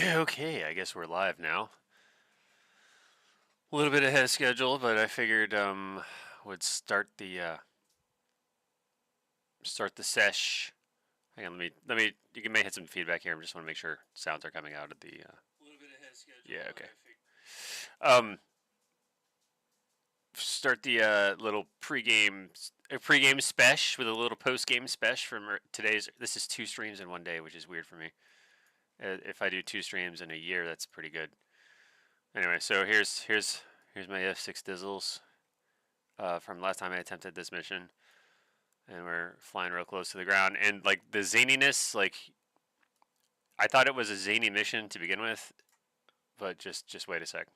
Okay, I guess we're live now. A little bit ahead of schedule, but I figured would start the sesh. Hang on, let me. You may hit some feedback here. I just want to make sure sounds are coming out of the. A little bit ahead of schedule. Yeah. Okay. Start the little pregame spesh with a little postgame spesh from today's. This is 2 streams in one day, which is weird for me. If I do 2 streams in a year, that's pretty good. Anyway, so here's my F6 Dizzles from last time I attempted this mission, and we're flying real close to the ground. And like the zaniness, like I thought it was a zany mission to begin with, but just wait a sec.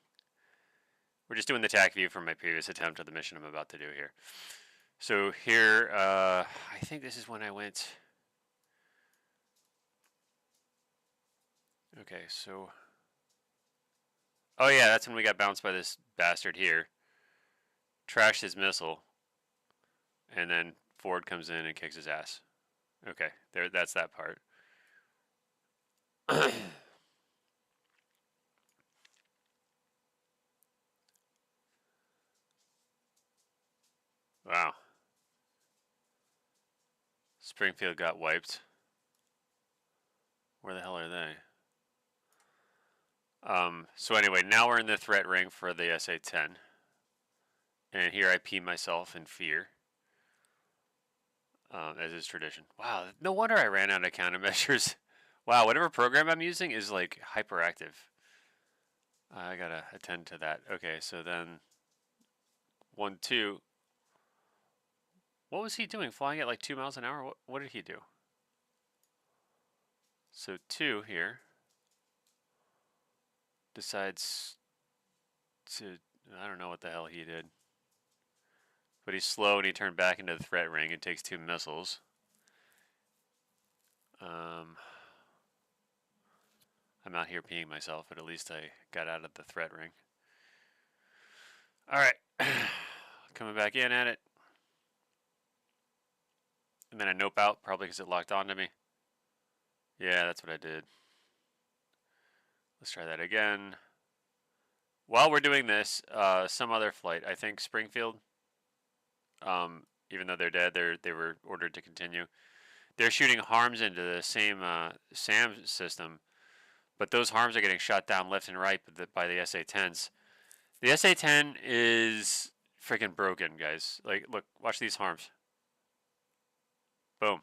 We're just doing the tac view from my previous attempt of the mission I'm about to do here. So here, I think this is when I went. Okay, so. Oh yeah, that's when we got bounced by this bastard here. Trashed his missile. And then Ford comes in and kicks his ass. Okay, that's that part. Wow. Springfield got wiped. Where the hell are they? So anyway, now we're in the threat ring for the SA-10. And here I pee myself in fear. As is tradition. Wow, no wonder I ran out of countermeasures. Wow, whatever program I'm using is like hyperactive. I gotta attend to that. Okay, so then 1, 2. What was he doing? Flying at like 2 miles an hour? What did he do? So 2 here decides to, I don't know what the hell he did. But he's slow and he turned back into the threat ring and takes 2 missiles. I'm out here peeing myself, but at least I got out of the threat ring. Alright. Coming back in at it. And then I nope out, probably because it locked onto me. Yeah, that's what I did. Let's try that again. While we're doing this, some other flight, I think Springfield, even though they're dead, they were ordered to continue. They're shooting harms into the same SAM system, but those harms are getting shot down left and right by the SA-10s. The SA-10 is freaking broken, guys. Like, look, watch these harms. Boom,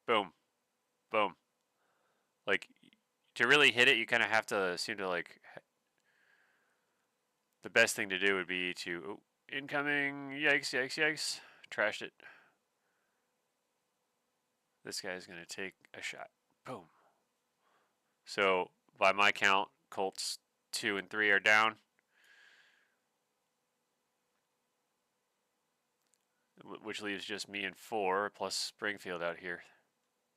boom, boom. Like, to really hit it, you kind of have to seem to like. The best thing to do would be to incoming. Yikes! Yikes! Yikes! Trashed it. This guy's gonna take a shot. Boom. So by my count, Colts 2 and 3 are down. Which leaves just me and 4 plus Springfield out here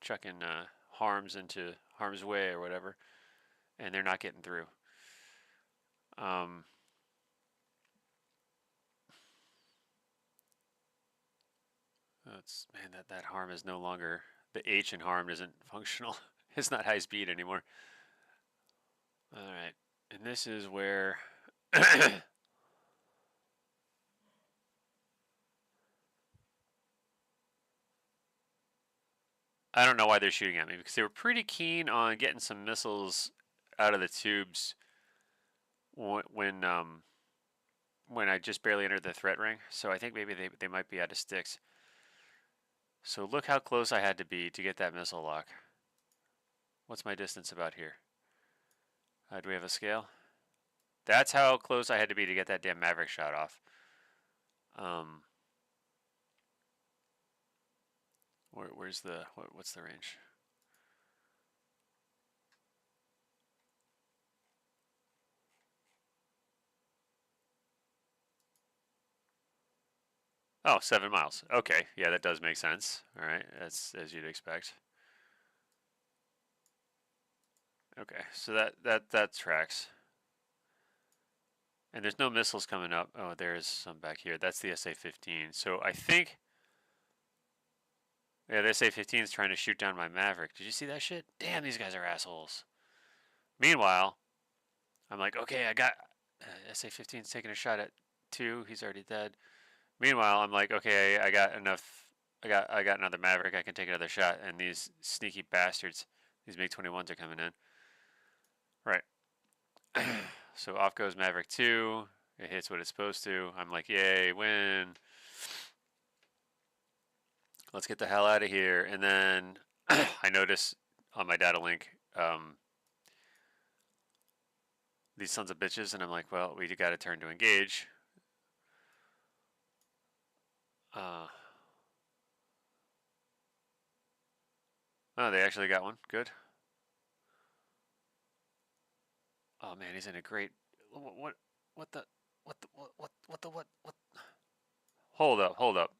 chucking harms into harm's way or whatever, and they're not getting through. Man, that harm is no longer, the H in harm isn't functional. It's not high speed anymore. All right, and this is where I don't know why they're shooting at me, because they were pretty keen on getting some missiles out of the tubes when I just barely entered the threat ring. So I think maybe they might be out of sticks. So look how close I had to be to get that missile lock. What's my distance about here? Do we have a scale? That's how close I had to be to get that damn Maverick shot off. Where's the what's the range? Oh, 7 miles. Okay, yeah, that does make sense. All right, that's as you'd expect. Okay, so that tracks. And there's no missiles coming up. Oh, there's some back here. That's the SA-15. So I think, yeah, the SA-15 is trying to shoot down my Maverick. Did you see that shit? Damn, these guys are assholes. Meanwhile, I'm like, okay, I got SA-15's taking a shot at 2. He's already dead. Meanwhile, I'm like, okay, I got enough. I got another Maverick. I can take another shot. And these sneaky bastards, these MiG-21s are coming in. Right. So off goes Maverick 2. It hits what it's supposed to. I'm like, yay, win. Let's get the hell out of here. And then I notice on my data link these sons of bitches, and I'm like, well, we got to turn to engage. Oh, they actually got one. Good. Oh man, he's in a great. What? What the? What? Hold up, hold up.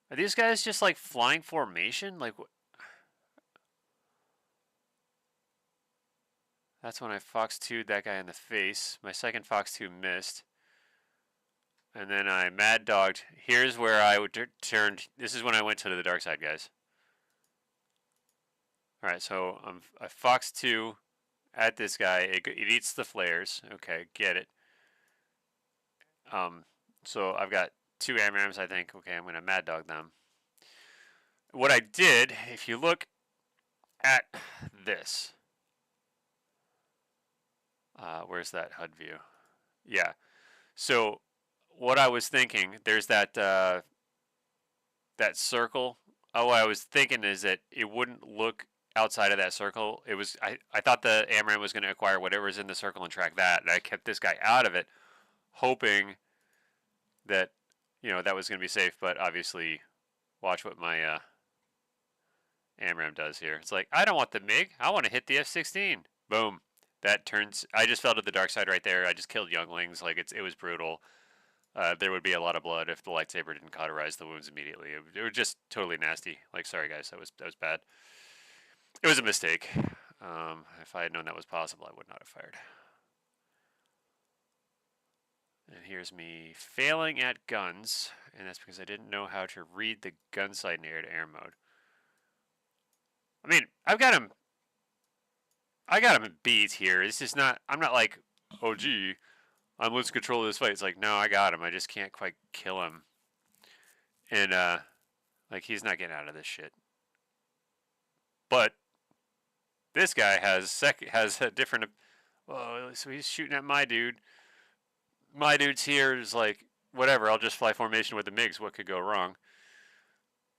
Are these guys just like flying formation? Like what? That's when I Fox 2'd that guy in the face. My second Fox 2 missed. And then I Mad Dogged. Here's where I would turned. This is when I went to the dark side, guys. Alright, so I Fox 2 at this guy. It eats the flares. Okay, get it. So I've got 2 AMRAMs, I think. Okay, I'm going to Mad Dog them. What I did, if you look at this. Where's that HUD view? Yeah. So what I was thinking, there's that that circle. Oh, what I was thinking is that it wouldn't look outside of that circle. It was I thought the AMRAM was going to acquire whatever's in the circle and track that, and I kept this guy out of it, hoping that that was going to be safe. But obviously, watch what my AMRAM does here. It's like, I don't want the MiG. I want to hit the F-16. Boom. That turns. I just fell to the dark side right there. I just killed younglings. Like it was brutal. There would be a lot of blood if the lightsaber didn't cauterize the wounds immediately. It was just totally nasty. Like, sorry guys, that was bad. It was a mistake. If I had known that was possible, I would not have fired. And here's me failing at guns, and that's because I didn't know how to read the gun sight in air-to-air mode. I mean, I got him in beads here. This is not. I'm not like, oh gee, I'm losing control of this fight. It's like, no, I got him. I just can't quite kill him. And like he's not getting out of this shit. But this guy has a different. Oh, so he's shooting at my dude. My dude's here is like, whatever. I'll just fly formation with the MiGs. What could go wrong?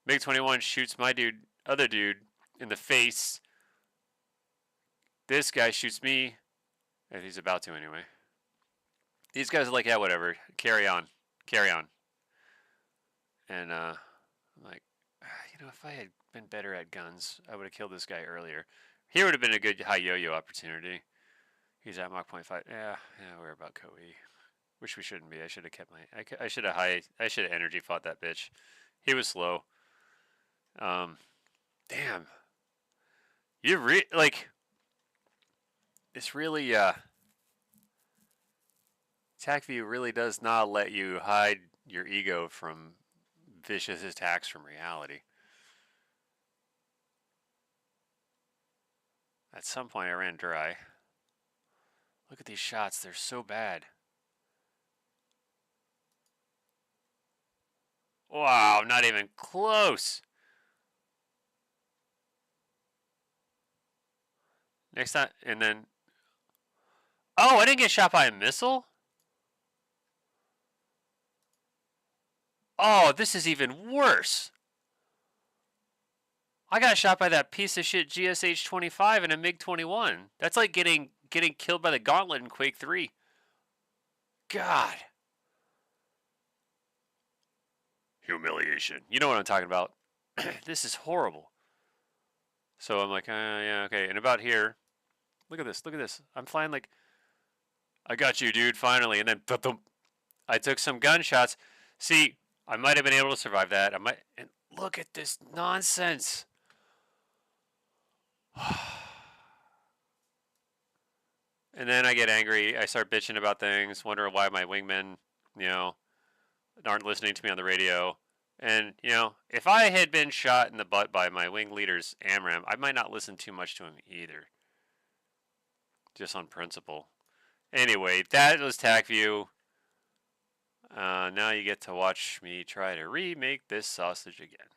MiG-21 shoots my dude, other dude, in the face. This guy shoots me, and he's about to anyway. These guys are like, yeah, whatever. Carry on. Carry on. And I'm like, if I had been better at guns, I would have killed this guy earlier. Here would have been a good high yo-yo opportunity. He's at Mach 0.5. Yeah, we're about Co-E. Wish we shouldn't be. I should have kept my. I should have energy fought that bitch. He was slow. Damn. You like. It's really TACView really does not let you hide your ego from vicious attacks from reality. At some point I ran dry. Look at these shots, they're so bad. Wow, not even close. Next time, and then... Oh, I didn't get shot by a missile? Oh, this is even worse. I got shot by that piece of shit GSH-25 and a MiG-21. That's like getting killed by the Gauntlet in Quake 3. God. Humiliation. You know what I'm talking about. This is horrible. So I'm like, yeah, okay. And about here, look at this. Look at this. I'm flying like, I got you, dude, finally. And then, I took some gunshots. See, I might have been able to survive that. And look at this nonsense. And then I get angry. I start bitching about things, wondering why my wingmen, aren't listening to me on the radio. And, you know, if I had been shot in the butt by my wing leader's AMRAAM, I might not listen too much to him either. Just on principle. Anyway, that was TACView. Now you get to watch me try to remake this sausage again.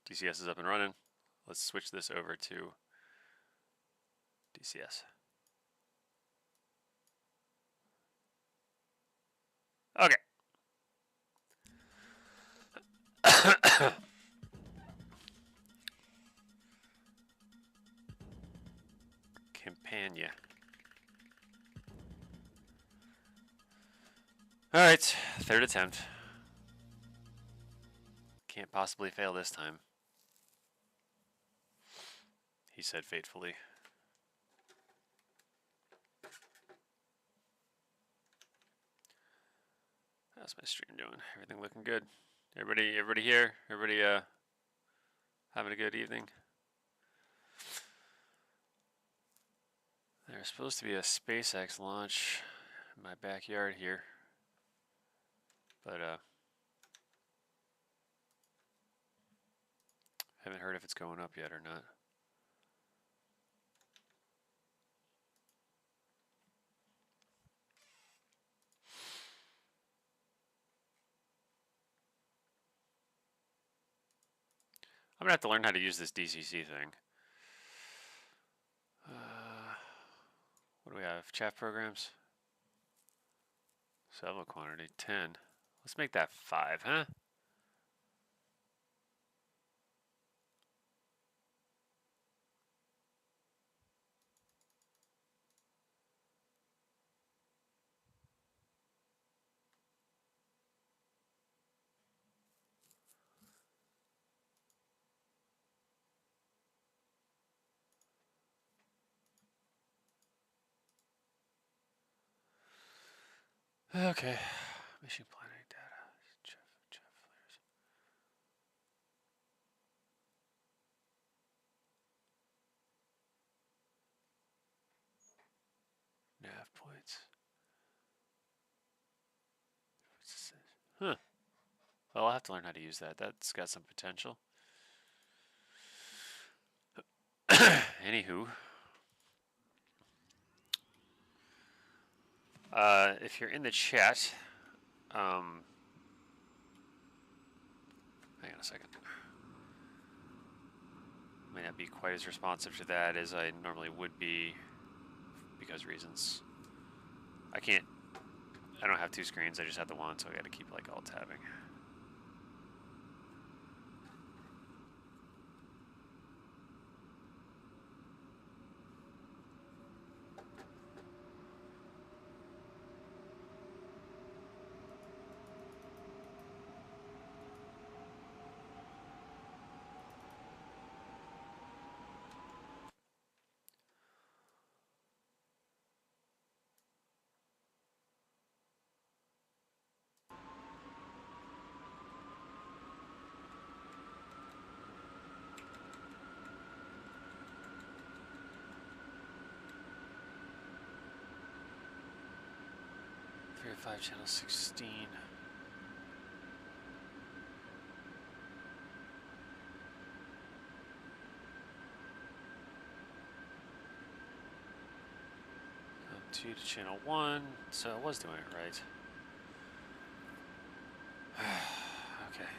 DCS is up and running. Let's switch this over to DCS. Okay. Campania. Alright, third attempt. Can't possibly fail this time. He said fatefully. How's my stream doing? Everything looking good? Everybody here? Everybody having a good evening? There's supposed to be a SpaceX launch in my backyard here. But haven't heard if it's going up yet or not. I'm gonna have to learn how to use this DCC thing. What do we have? Chat programs? Salvo quantity 10. Let's make that 5, huh? Okay. Mission planning data. Jeff flares. Nav points. Huh. Well, I'll have to learn how to use that. That's got some potential. Anywho. If you're in the chat, hang on a second. May not be quite as responsive to that as I normally would be because reasons. I don't have two screens, I just have the one, so I gotta keep like alt tabbing. Five channel 16. Up 2 to channel 1, so I was doing it right. Okay.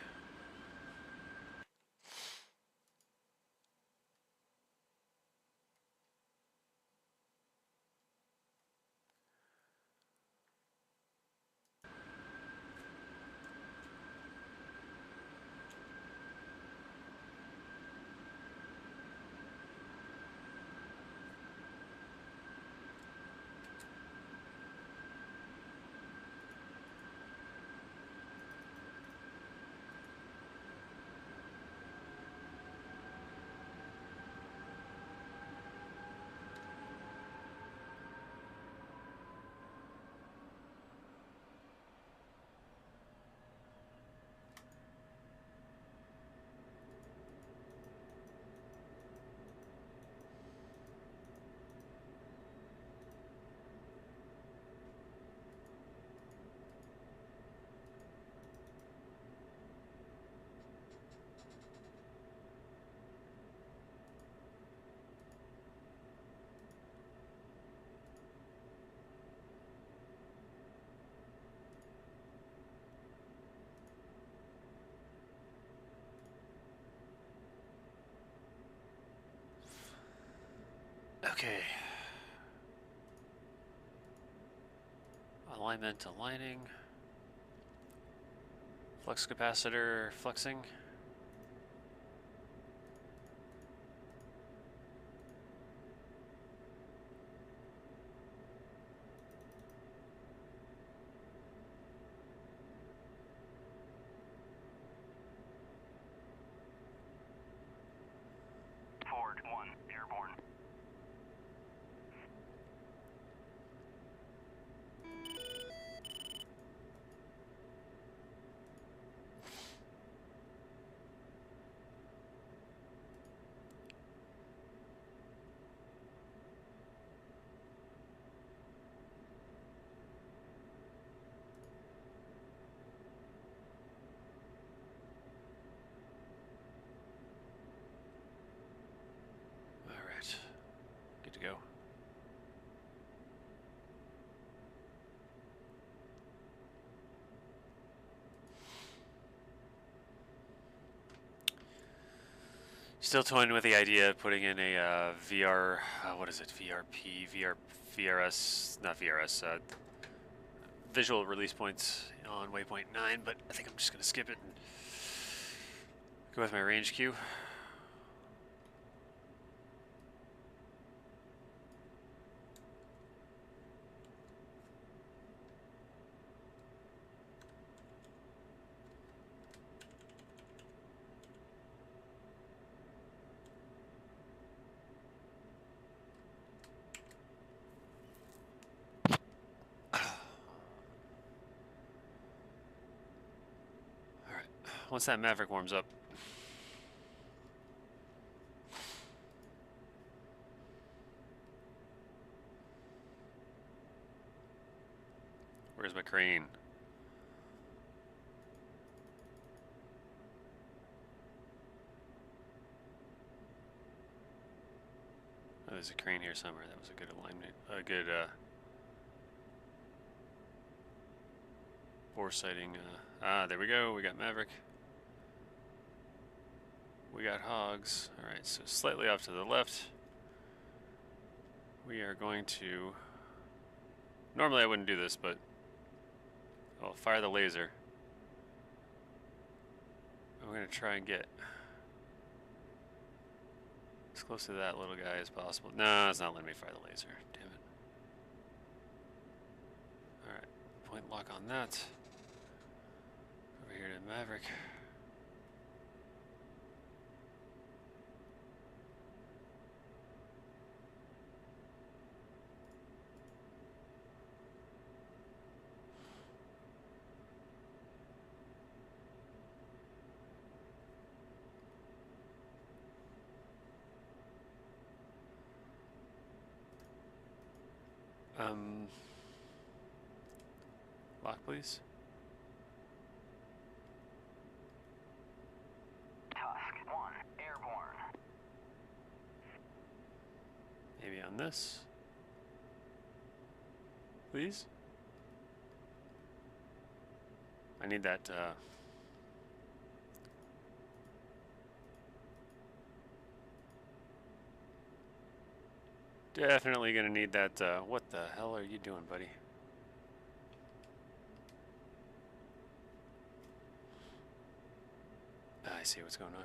Okay. Alignment aligning. Flux capacitor flexing. Forward 1, airborne. Alright. Good to go. Still toying with the idea of putting in a VR, what is it, VRS, not VRS, visual release points on waypoint 9, but I think I'm just going to skip it and go with my range queue. Once that Maverick warms up. Where's my crane? Oh, there's a crane here somewhere. That was a good alignment. A good foresighting. There we go. We got Maverick. We got hogs. Alright, so slightly off to the left. We are going to... Normally I wouldn't do this, but I'll fire the laser. I'm going to try and get as close to that little guy as possible. No, it's not letting me fire the laser. Damn it. Alright, point lock on that. Over here to Maverick. Lock, please. Tusk 1, airborne. Maybe on this. Please? I need that, definitely gonna need that, what the hell are you doing, buddy? I see what's going on.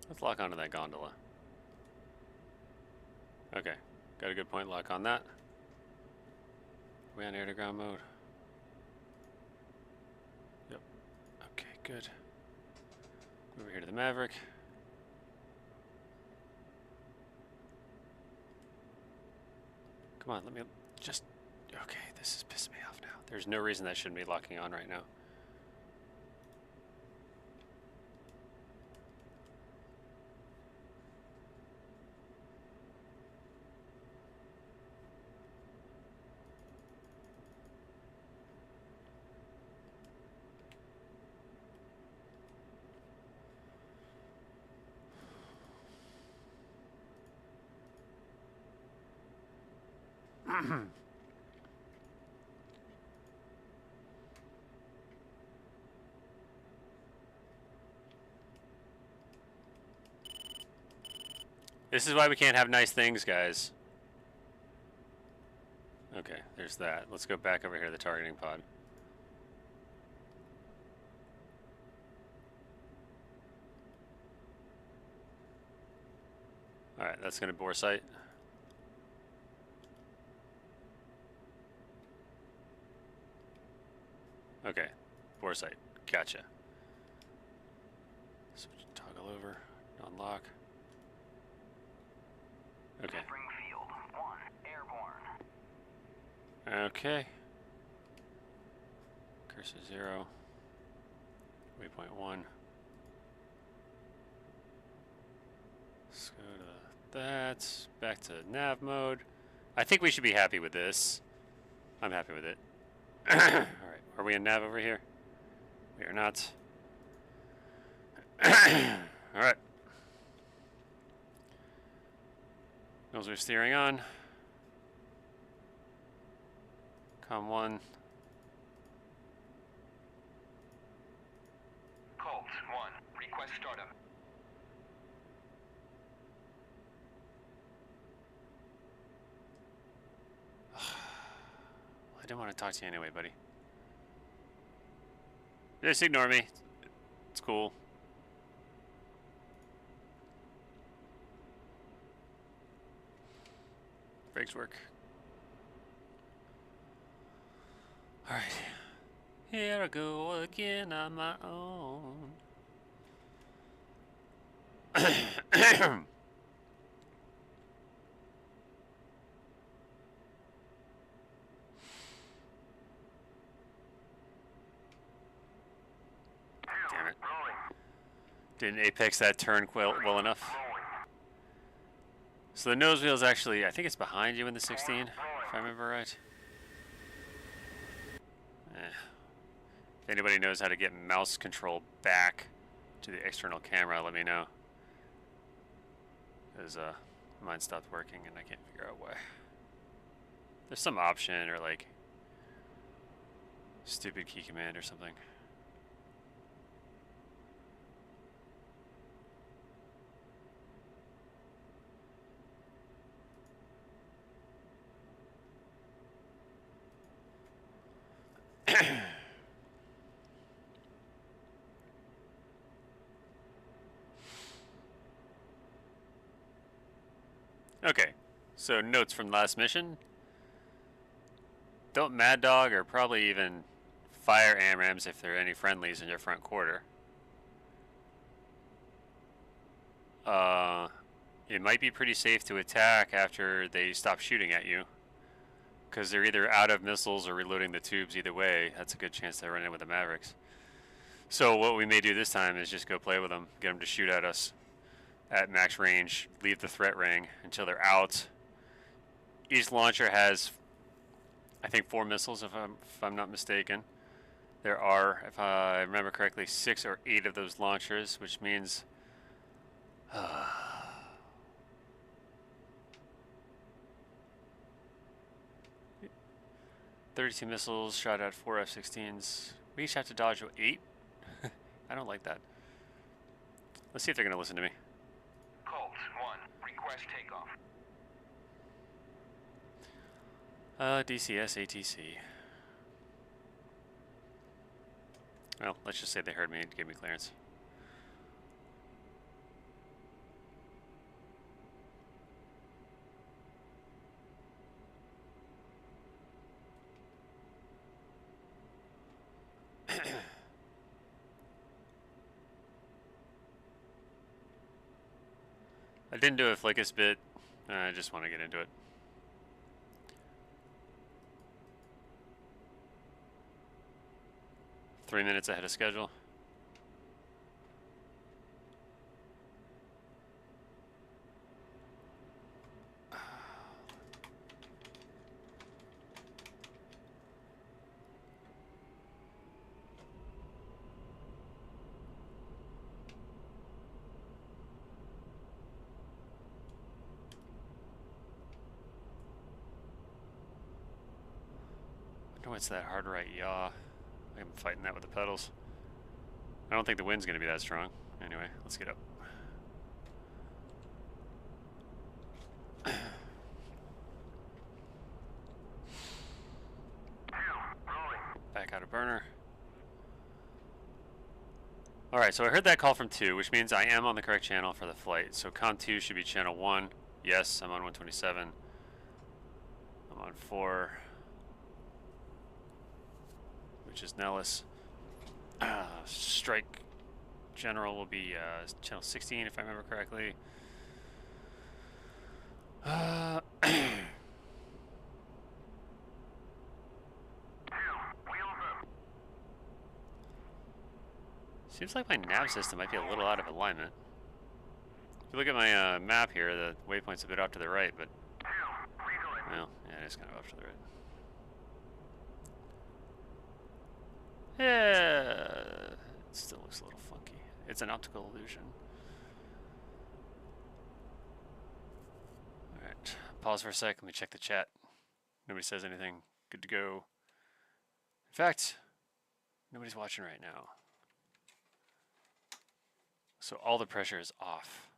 Let's lock onto that gondola. Okay. got a good point lock on that. We on air to ground mode. Yep. Okay, good. Over here to the Maverick. Come on, let me just... Okay, this is pissing me off now. There's no reason that shouldn't be locking on right now. This is why we can't have nice things, guys. Okay, there's that. Let's go back over here to the targeting pod. Alright, that's going to bore sight. Okay, bore sight. Gotcha. So toggle over, unlock. Okay. Springfield 1, airborne. Okay. Cursor 0. Waypoint 1. Let's go to that. Back to nav mode. I think we should be happy with this. I'm happy with it. Alright, are we in nav over here? We are not. Alright. Nose are steering on. Com 1. Colt 1, request startup. I didn't want to talk to you anyway, buddy. Just ignore me. It's cool. Brakes work. Alright. Here I go again on my own. Damn it. Didn't apex that turn well enough. So the nose wheel is actually, I think it's behind you in the 16, if I remember right. If anybody knows how to get mouse control back to the external camera, let me know. Because mine stopped working and I can't figure out why. There's some option or like stupid key command or something. Okay, so notes from last mission. Don't Mad Dog or probably even fire AMRAMs if there are any friendlies in your front quarter. It might be pretty safe to attack after they stop shooting at you, because they're either out of missiles or reloading the tubes. Either way, that's a good chance to run in with the Mavericks. So what we may do this time is just go play with them, get them to shoot at us at max range, leave the threat ring until they're out. Each launcher has, I think, 4 missiles if I'm not mistaken. There are, if I remember correctly, 6 or 8 of those launchers, which means 32 missiles shot at 4 F-16s. We each have to dodge 8? I don't like that. Let's see if they're going to listen to me. Colt 1, request takeoff. DCS ATC. Well, let's just say they heard me and gave me clearance. I didn't do a Flickus bit. I just want to get into it. Three minutes ahead of schedule. I wonder what's that hard right yaw. I'm fighting that with the pedals. I don't think the wind's going to be that strong. Anyway, let's get up. Back out of burner. Alright, so I heard that call from 2, which means I am on the correct channel for the flight. So con 2 should be channel 1. Yes, I'm on 127. I'm on 4, which is Nellis. Strike general will be channel 16 if I remember correctly. Seems like my nav system might be a little out of alignment. If you look at my map here, the waypoint's a bit off to the right, but well, yeah, it is kind of off to the right. Yeah, it still looks a little funky. It's an optical illusion. Alright, pause for a sec, let me check the chat. Nobody says anything. Good to go. In fact, nobody's watching right now. So all the pressure is off.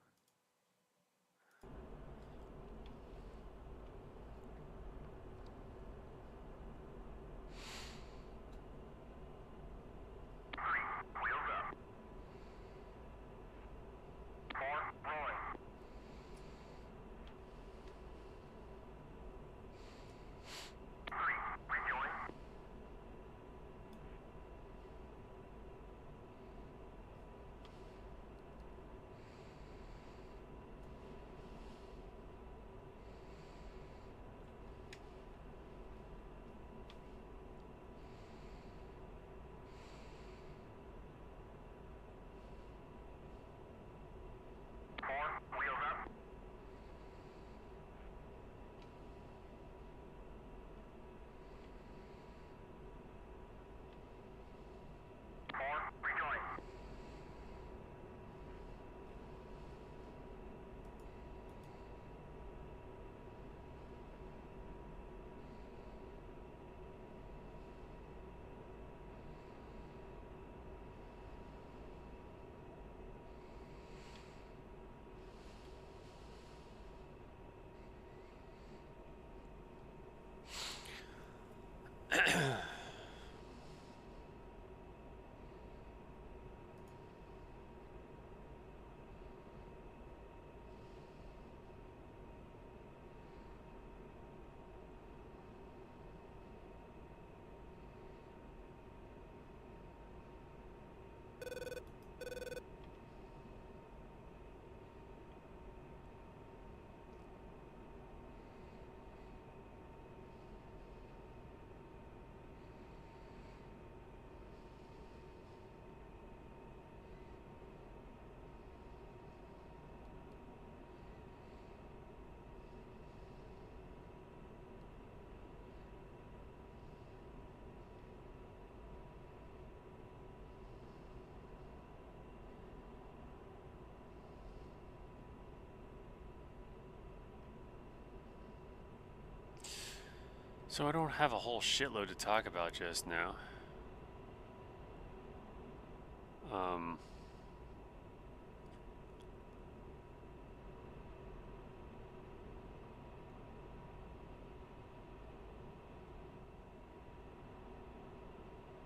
So I don't have a whole shitload to talk about just now.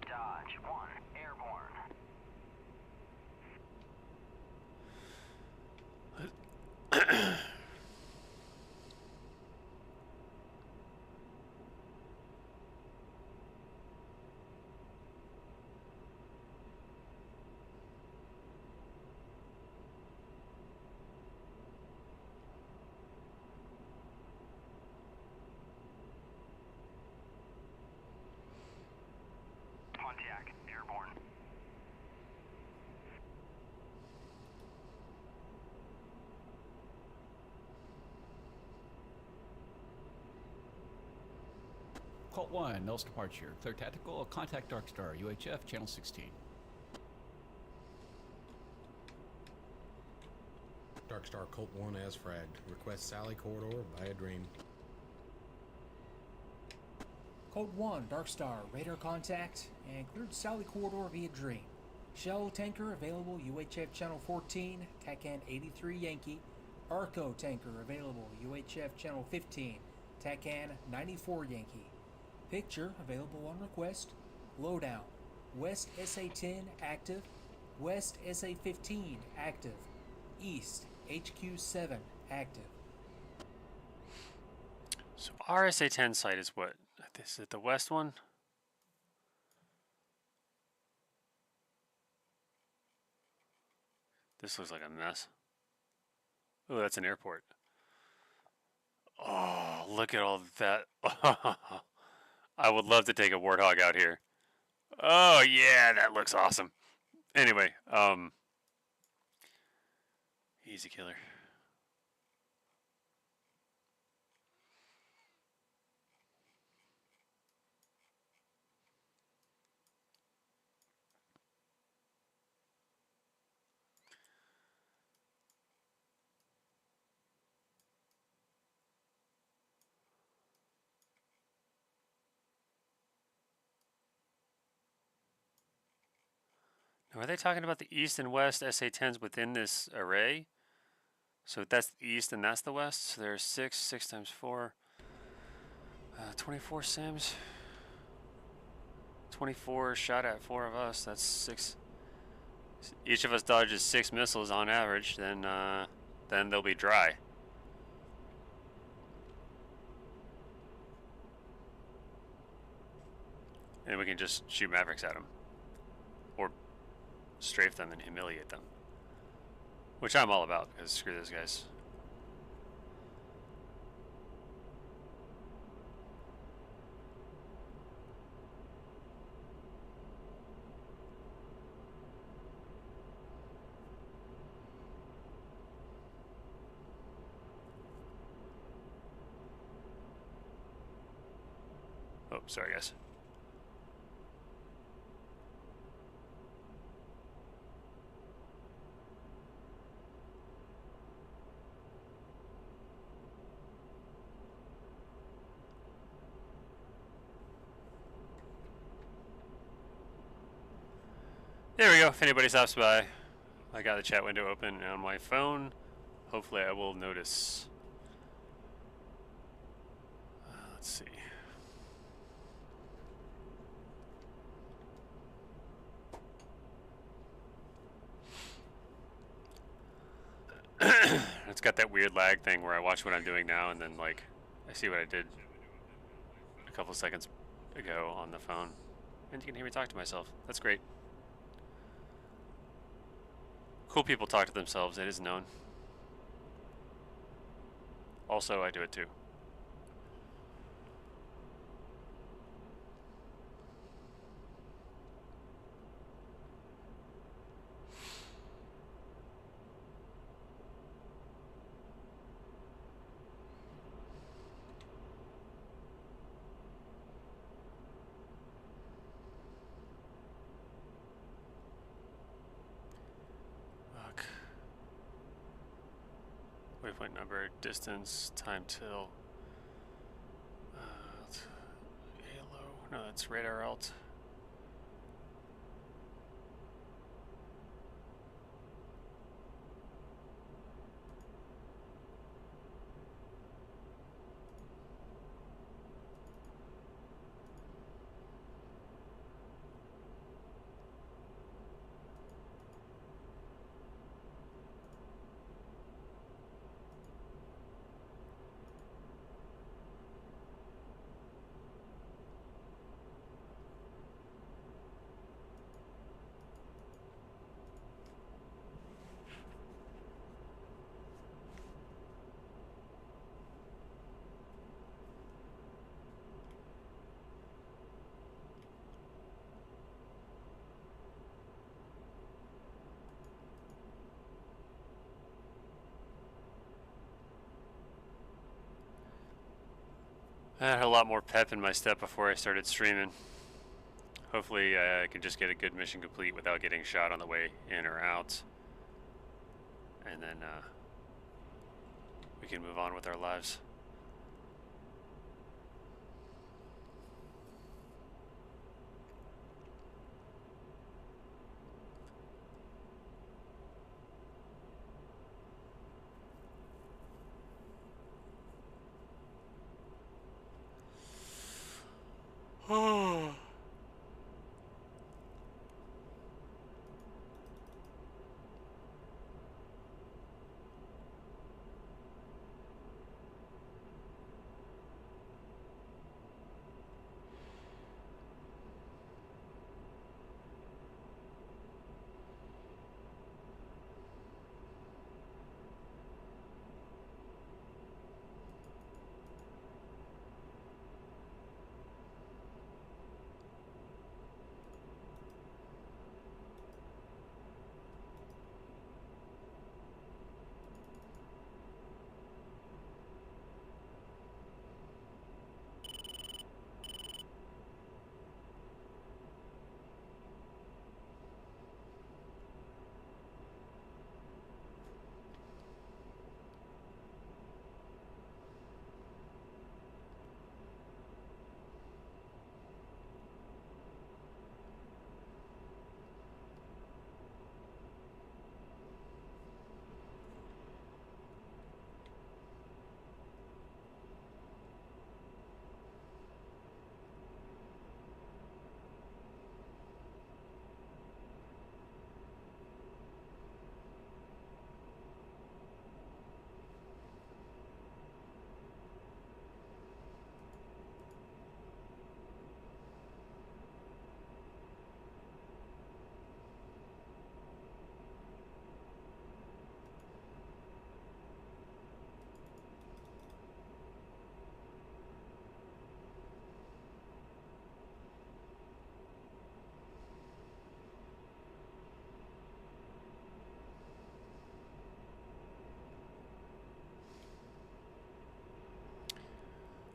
Dodge 1, airborne. Colt 1, Nels departure. Clear tactical, contact Dark Star, UHF, channel 16. Dark Star Colt 1 as fragged. Request Sally corridor by a dream. Colt 1, Dark Star, radar contact, and cleared Sally corridor via dream. Shell tanker available UHF channel 14, TACAN 83 Yankee. Arco tanker available UHF channel 15, TACAN 94 Yankee. Picture available on request. Lowdown, West SA-10 active, West SA-15 active, East HQ-7 active. So RSA-10 site is what? Is it the west one? This looks like a mess. Oh, that's an airport. Oh, look at all that. I would love to take a Warthog out here. Oh, yeah, that looks awesome. Anyway, easy killer. Now, are they talking about the east and west SA-10s within this array? So that's the east and that's the west. So there's 6 times 4. 24 sims. 24 shot at 4 of us. That's 6. Each of us dodges 6 missiles on average. Then they'll be dry. And we can just shoot Mavericks at them. Or strafe them and humiliate them. Which I'm all about, because screw those guys. Oh, sorry guys. There we go. If anybody stops by, I got the chat window open on my phone. Hopefully I will notice. Let's see. It's got that weird lag thing where I watch what I'm doing now and then like I see what I did a couple seconds ago on the phone. And you can hear me talk to myself. That's great. Cool people talk to themselves, it is known. Also, I do it too. Fuck. Waypoint number, distance, time till. Halo. No, that's radar alt. I had a lot more pep in my step before I started streaming. Hopefully I can just get a good mission complete without getting shot on the way in or out. And then we can move on with our lives. Oh.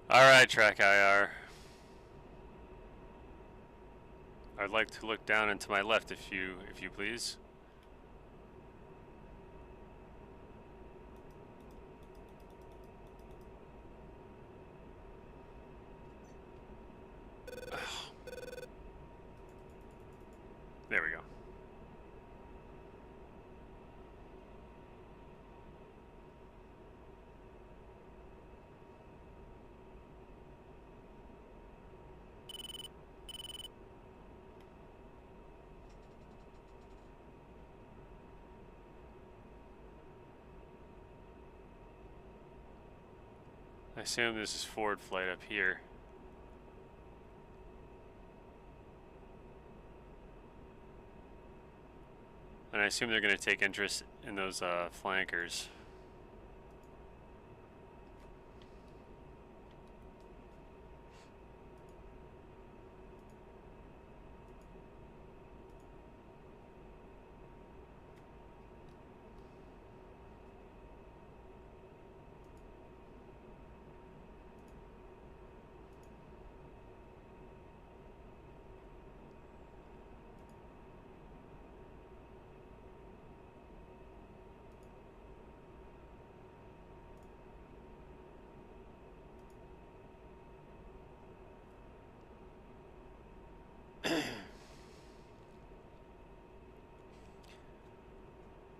Alright, Track IR. I'd like to look down and to my left if you please. There we go. I assume this is forward flight up here. And I assume they're going to take interest in those flankers.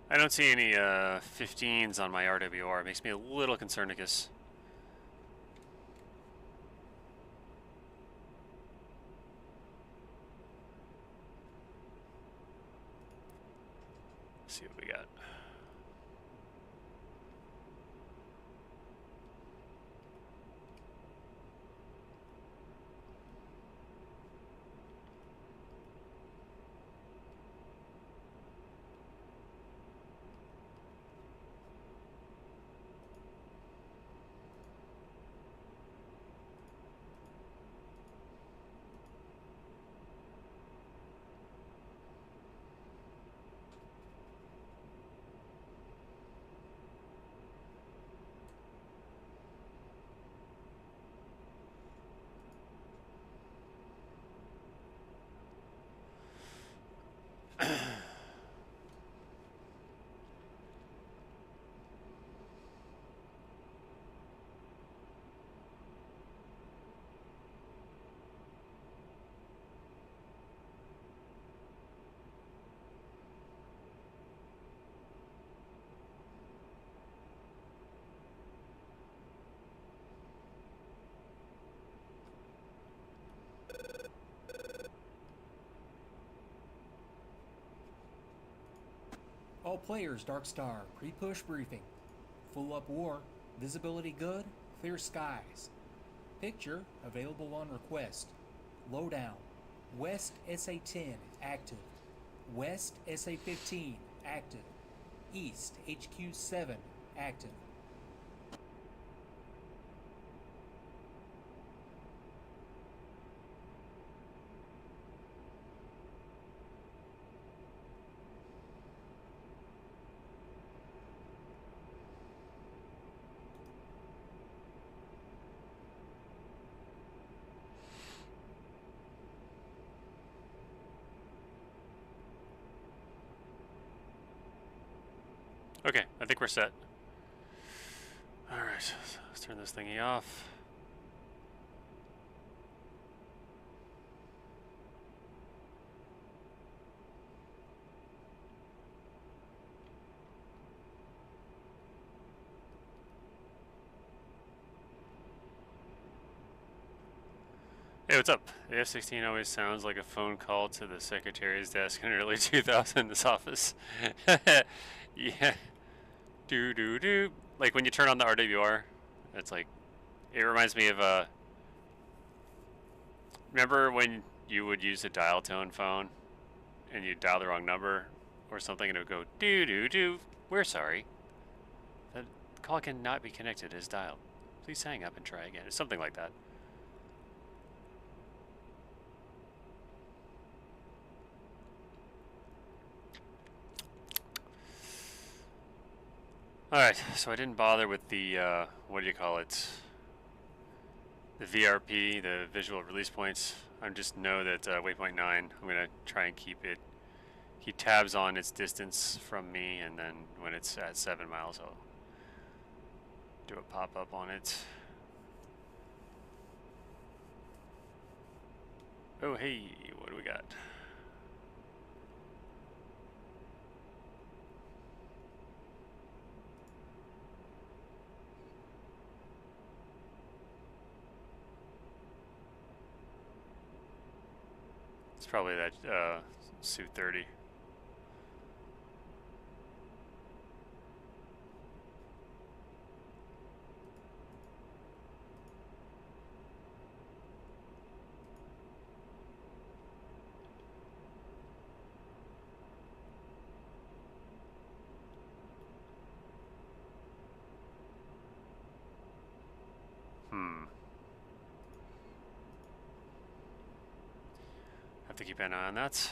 I don't see any 15s on my RWR. It makes me a little concerned because let's see what we got. All players, Dark Star, pre-push briefing. Full up war, visibility good, clear skies. Picture available on request. Lowdown, West SA-10 active. West SA-15 active. East HQ-7 active. Okay, I think we're set. Alright, let's turn this thingy off. Hey, what's up? The F-16 always sounds like a phone call to the secretary's desk in early 2000s office. Yeah. Do. Like when you turn on the RWR, it's like, it reminds me of remember when you would use a dial tone phone and you'd dial the wrong number or something and it would go do. We're sorry. That call cannot be connected as dialed. Please hang up and try again. It's something like that. Alright, so I didn't bother with the, what do you call it? The VRP, the visual release points. I just know that waypoint 9, I'm going to try and keep tabs on its distance from me, and then when it's at 7 miles, I'll do a pop-up on it. Oh, hey, what do we got? It's probably that Su-30. Have to keep an eye on that.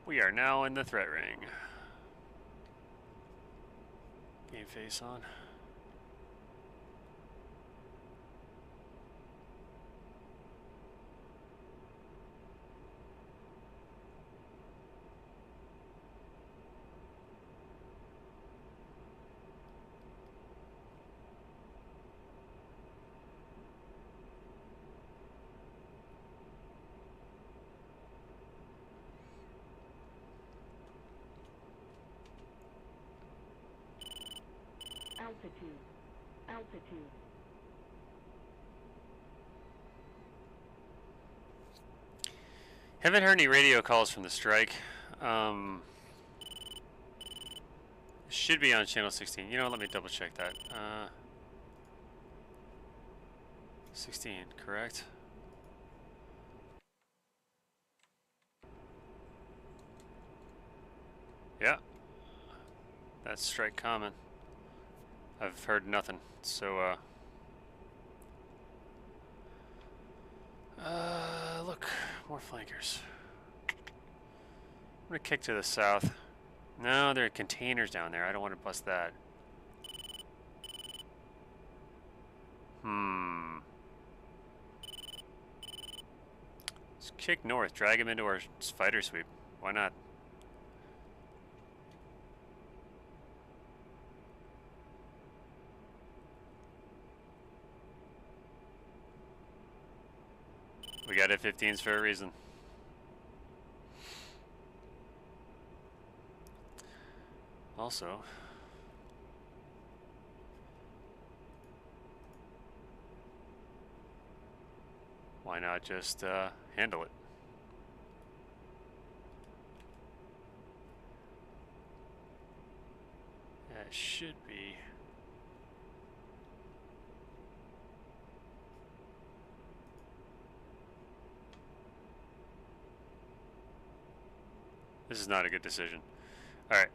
We are now in the threat ring. Game face on. Altitude. Haven't heard any radio calls from the strike. Should be on channel 16. You know, let me double check that. 16, correct? Yeah. That's strike common. I've heard nothing. So, look, more flankers. I'm gonna kick to the south. No, there are containers down there. I don't want to bust that. Let's kick north, drag him into our fighter sweep. Why not? We got F-15s for a reason. Also, why why not just handle it? That should be. This is not a good decision. All right.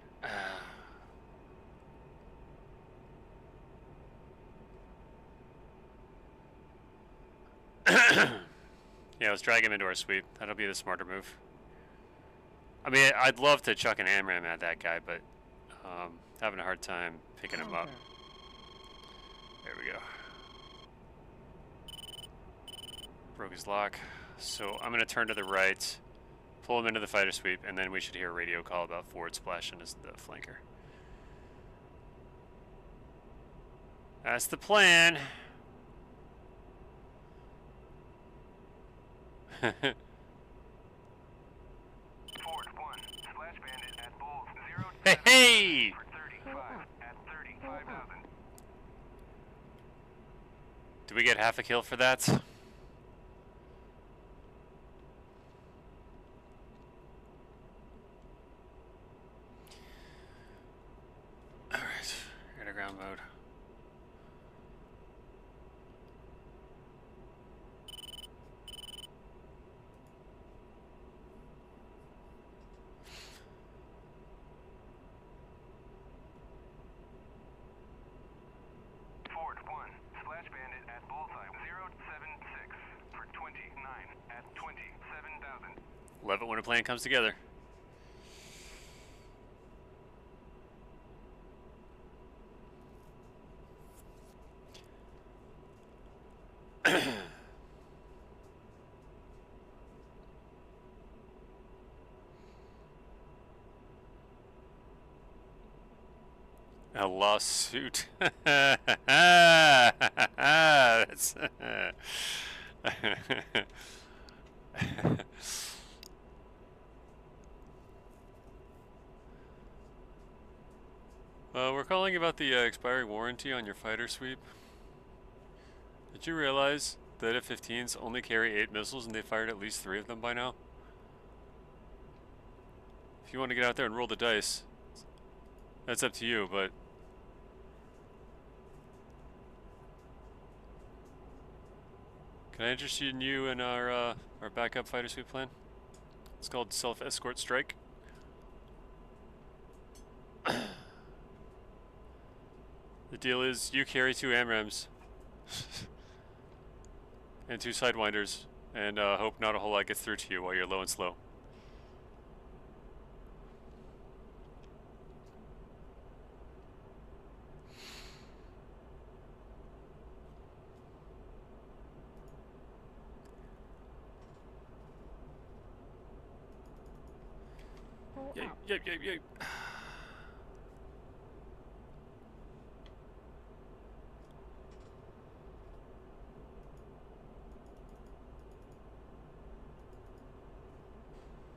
Yeah, let's drag him into our sweep. That'll be the smarter move. I mean, I'd love to chuck an AMRAM at that guy, but having a hard time picking him up. There we go. Broke his lock. So I'm going to turn to the right, pull him into the fighter sweep, and then we should hear a radio call about forward splashing as the flanker. That's the plan. Ford 1, Splash Bandit at Bulls 0 Hey, hey! for 35 at 35,000. Did we get half a kill for that? Alright, we're in ground mode. Ford 1, Splash Bandit at Bullseye 076 for 29 at 27,000. Love it when a plan comes together. A lawsuit. That's we're calling about the expiring warranty on your fighter sweep. Did you realize that F-15s only carry 8 missiles and they fired at least 3 of them by now? If you want to get out there and roll the dice, that's up to you, but can I interest you in our backup fighter sweep plan? It's called Self-Escort Strike. The deal is you carry 2 AMRAMs and 2 Sidewinders and hope not a whole lot gets through to you while you're low and slow. Yay, yay, yay, yay.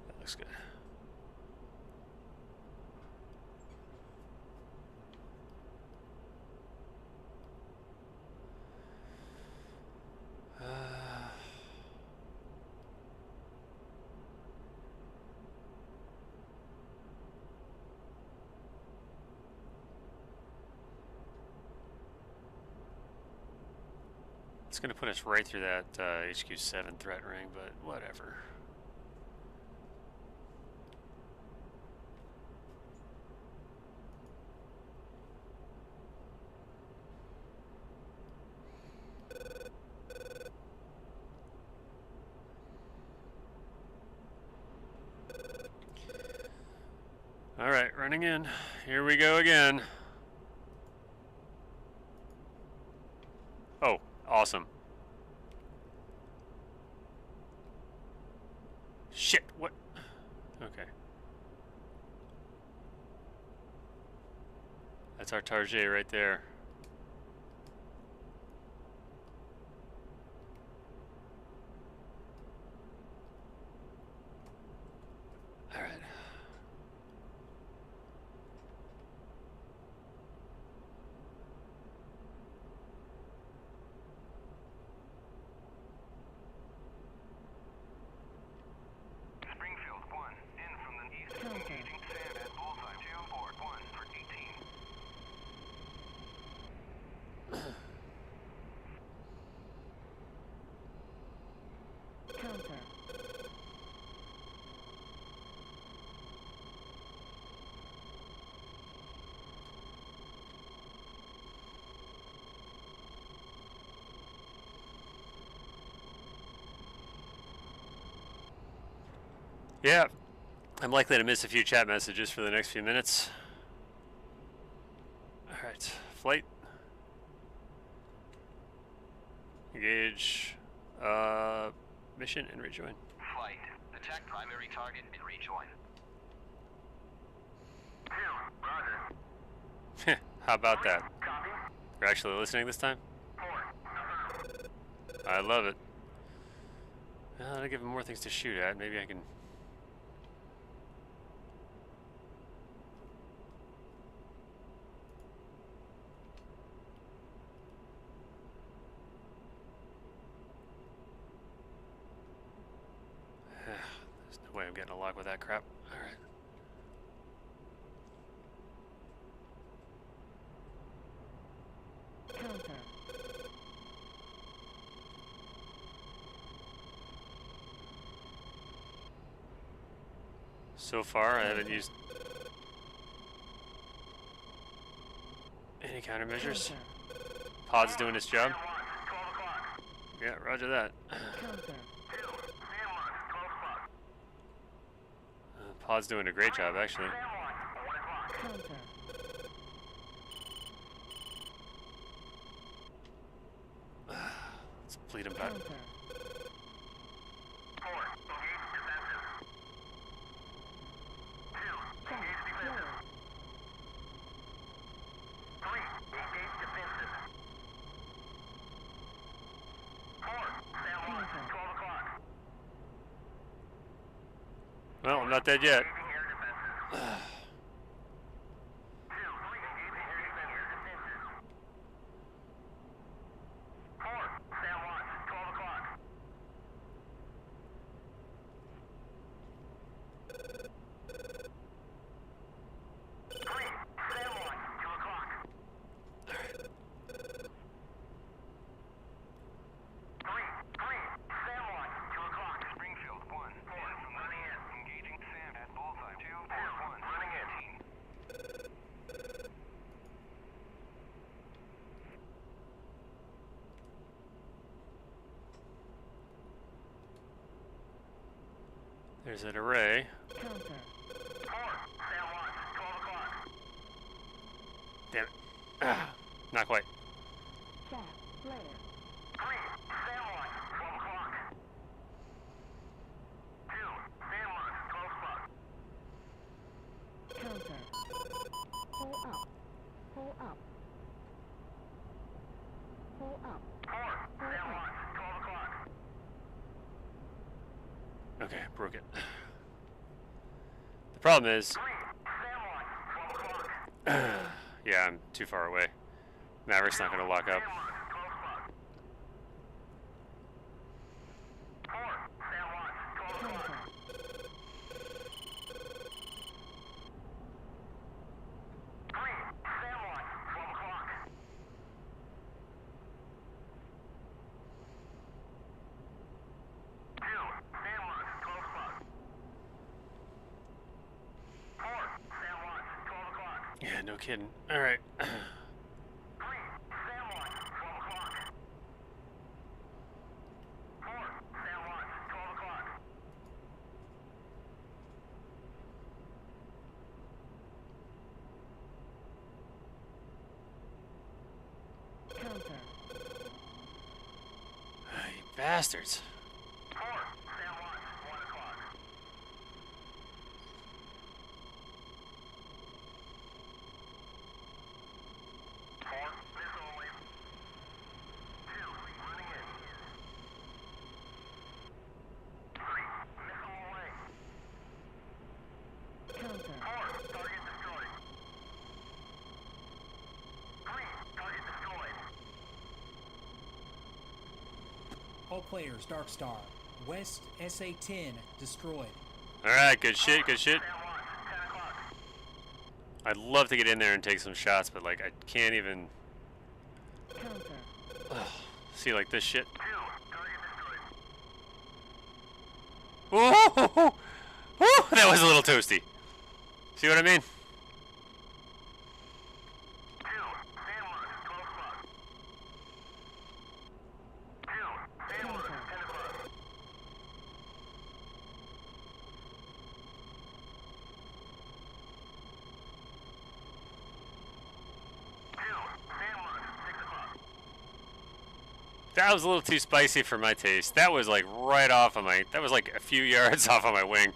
That looks good. It's going to put us right through that HQ7 threat ring, but whatever. All right, running in. Here we go again. Oh, awesome. Shit, what? Okay. That's our Target right there. All right. Yeah, I'm likely to miss a few chat messages for the next few minutes. Alright, flight. Engage. Mission and rejoin. Flight. Attack primary target and rejoin. 2, roger. How about that? Copy. You're actually listening this time? 4, affirm. I love it. Well, I'll give him more things to shoot at. Maybe I can... There's no way I'm getting a lock with that crap. Alright. Counter. So far, I haven't used any countermeasures. Counter. Pod's doing its job. 12 o'clock. Yeah, roger that. Counter. 2, stand 1, 12 o'clock. Pod's doing a great job, actually. Stand 1 o'clock. Counter. Let's bleed him back. Counter. 4, engage defensive. 2, Fast. engage defensive. Slow. 3, engage defensive. 4, stand 1, 12 o'clock. Well, I'm not dead yet. Engaging air defenses. 2, engaging air defenses. 4, stand 1, 12 o'clock. 3, stand 1, 2 o'clock. 3, stand 1, 2 o'clock. Springfield 1, 4, running in. Engaging Sam at bullseye. 2, 4, 1, running in. There's an array. Counter. 4, stand 1, 12 o'clock. Damn it. Not quite. Shaft. Flare. 3, stand 1, 12 o'clock. 2, stand 1, 12 o'clock. Counter. Pull up. Pull up. Pull up. 4, stand 1, 12 o'clock. Okay, broke it. The problem is, 3, stand 1, 12 o'clock. yeah, I'm too far away. Maverick's not going to lock up. Stand 1, 12 o'clock. 4, stand 1, 12 Counter. o'clock. 3, stand 1, 12 o'clock. 2, stand 1, 12 o'clock. 4, stand 1, 12 o'clock. Yeah, no kidding. Alright. 3, stand 1, 12 o'clock. 4, stand 1, 12 o'clock. 3. Counter. You bastards. 4, stand 1 o'clock. 4, missile away. 2, running in. 3, missile away. Counter. 4, target destroyed. 3, target destroyed. All players, Dark Star. West SA-10 destroyed. Alright, good shit, good shit. Stand 1, 10 o'clock. I'd love to get in there and take some shots, but like I can't even Counter. see like this shit. 2, target destroyed. Ooh, ooh, that was a little toasty. See what I mean? 2, stand 1, 12 o'clock. 2, stand 1, 10 o'clock. That was a little too spicy for my taste. That was like right off of my. That was like a few yards off of my wing.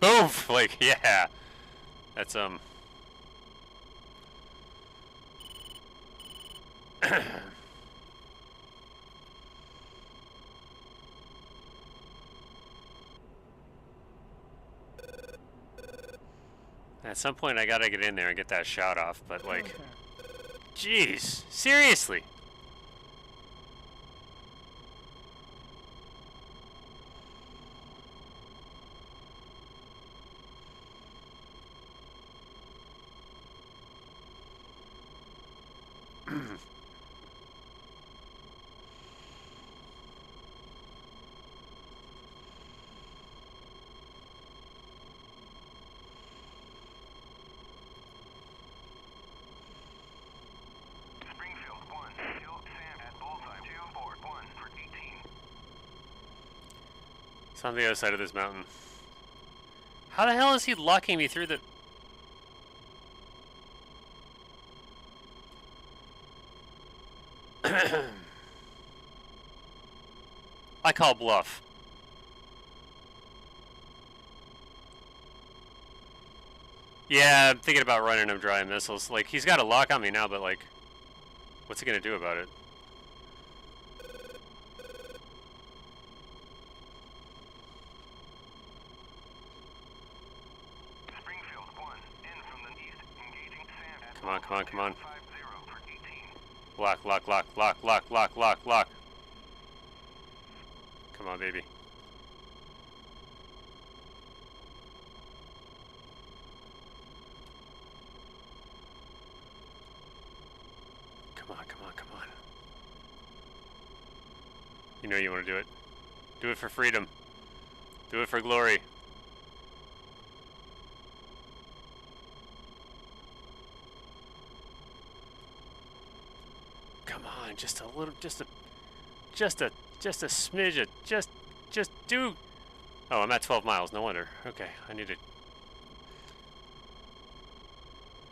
Boom! Like yeah. That's At some point, I gotta get in there and get that shot off. But like, jeez, seriously. Springfield 1. Kill Sam at bullseye. 2, 4, 1 for 18. It's on the other side of this mountain. How the hell is he locking me through the... I call bluff. Yeah, I'm thinking about running him dry missiles. Like, he's got a lock on me now, but like, what's he gonna do about it? Springfield 1. In from the east. Engaging Sam at Come on, come on, come on. 50 for 18. Lock, lock, lock, lock, lock, lock, lock, lock. Come on, baby. Come on, come on, come on. You know you want to do it. Do it for freedom. Do it for glory. Come on, just a little, just a smidge of, just do. Oh, I'm at 12 miles. No wonder. Okay, I need to.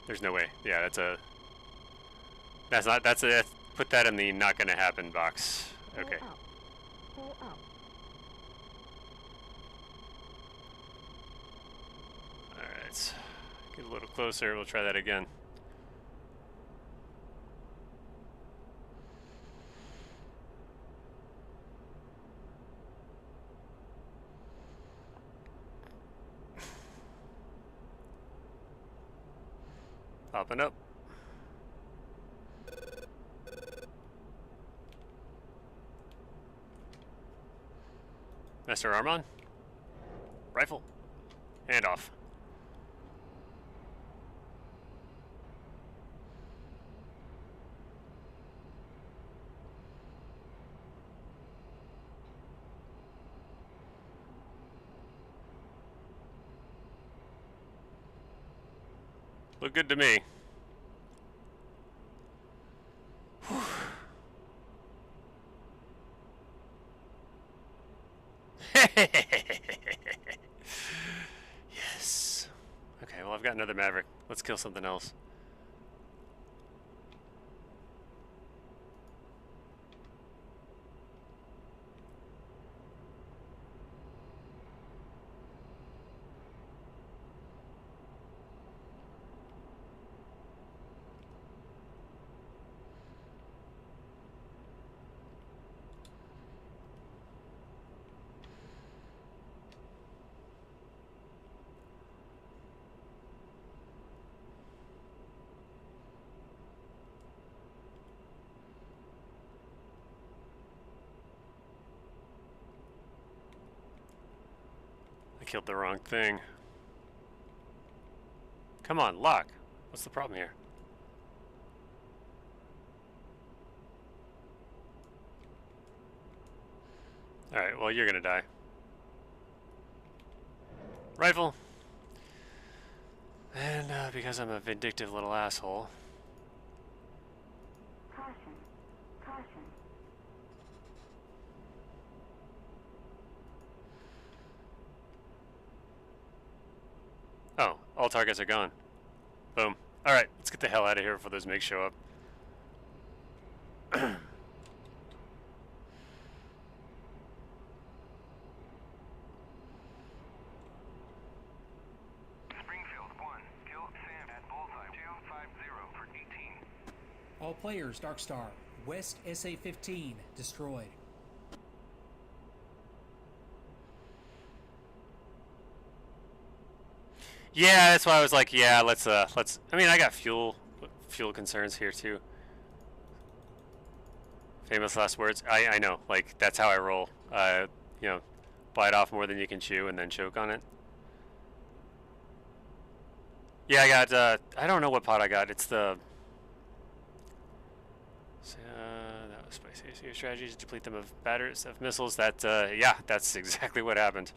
There's no way. Yeah, that's a. That's not. That's a. Put that in the not gonna happen box. Okay. Pull up. Pull up. All right. Get a little closer. We'll try that again. Popping up. Master arm on. Rifle. Hand off. Look good to me. Yes. Okay, well, I've got another Maverick. Let's kill something else. I killed the wrong thing. Come on, lock. What's the problem here? Alright, well, you're gonna die. Rifle. And because I'm a vindictive little asshole. Caution. Caution. Oh, all targets are gone. Boom. Alright, let's get the hell out of here before those MiGs show up. All players, Dark Star. West SA-15 destroyed. Yeah, that's why I was like, yeah, let's. I mean, I got fuel concerns here too. Famous last words. I know, like that's how I roll. You know, bite off more than you can chew and then choke on it. Yeah, I got. I don't know what pod I got. It's the. That was spicy. So your strategy is to deplete them of batteries of missiles. That. Yeah, that's exactly what happened.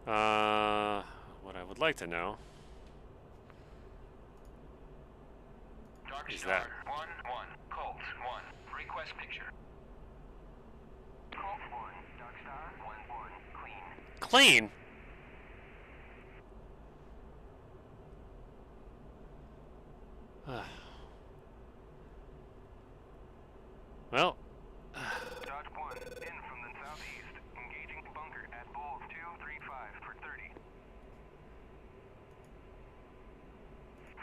What I would like to know Dark is Star that 1-1, Colt 1, request picture. Colt 1, Dark Star 1-1, clean. clean? Well, Dodge 1, in from the southeast, engaging bunker at Bulls 235 for 30.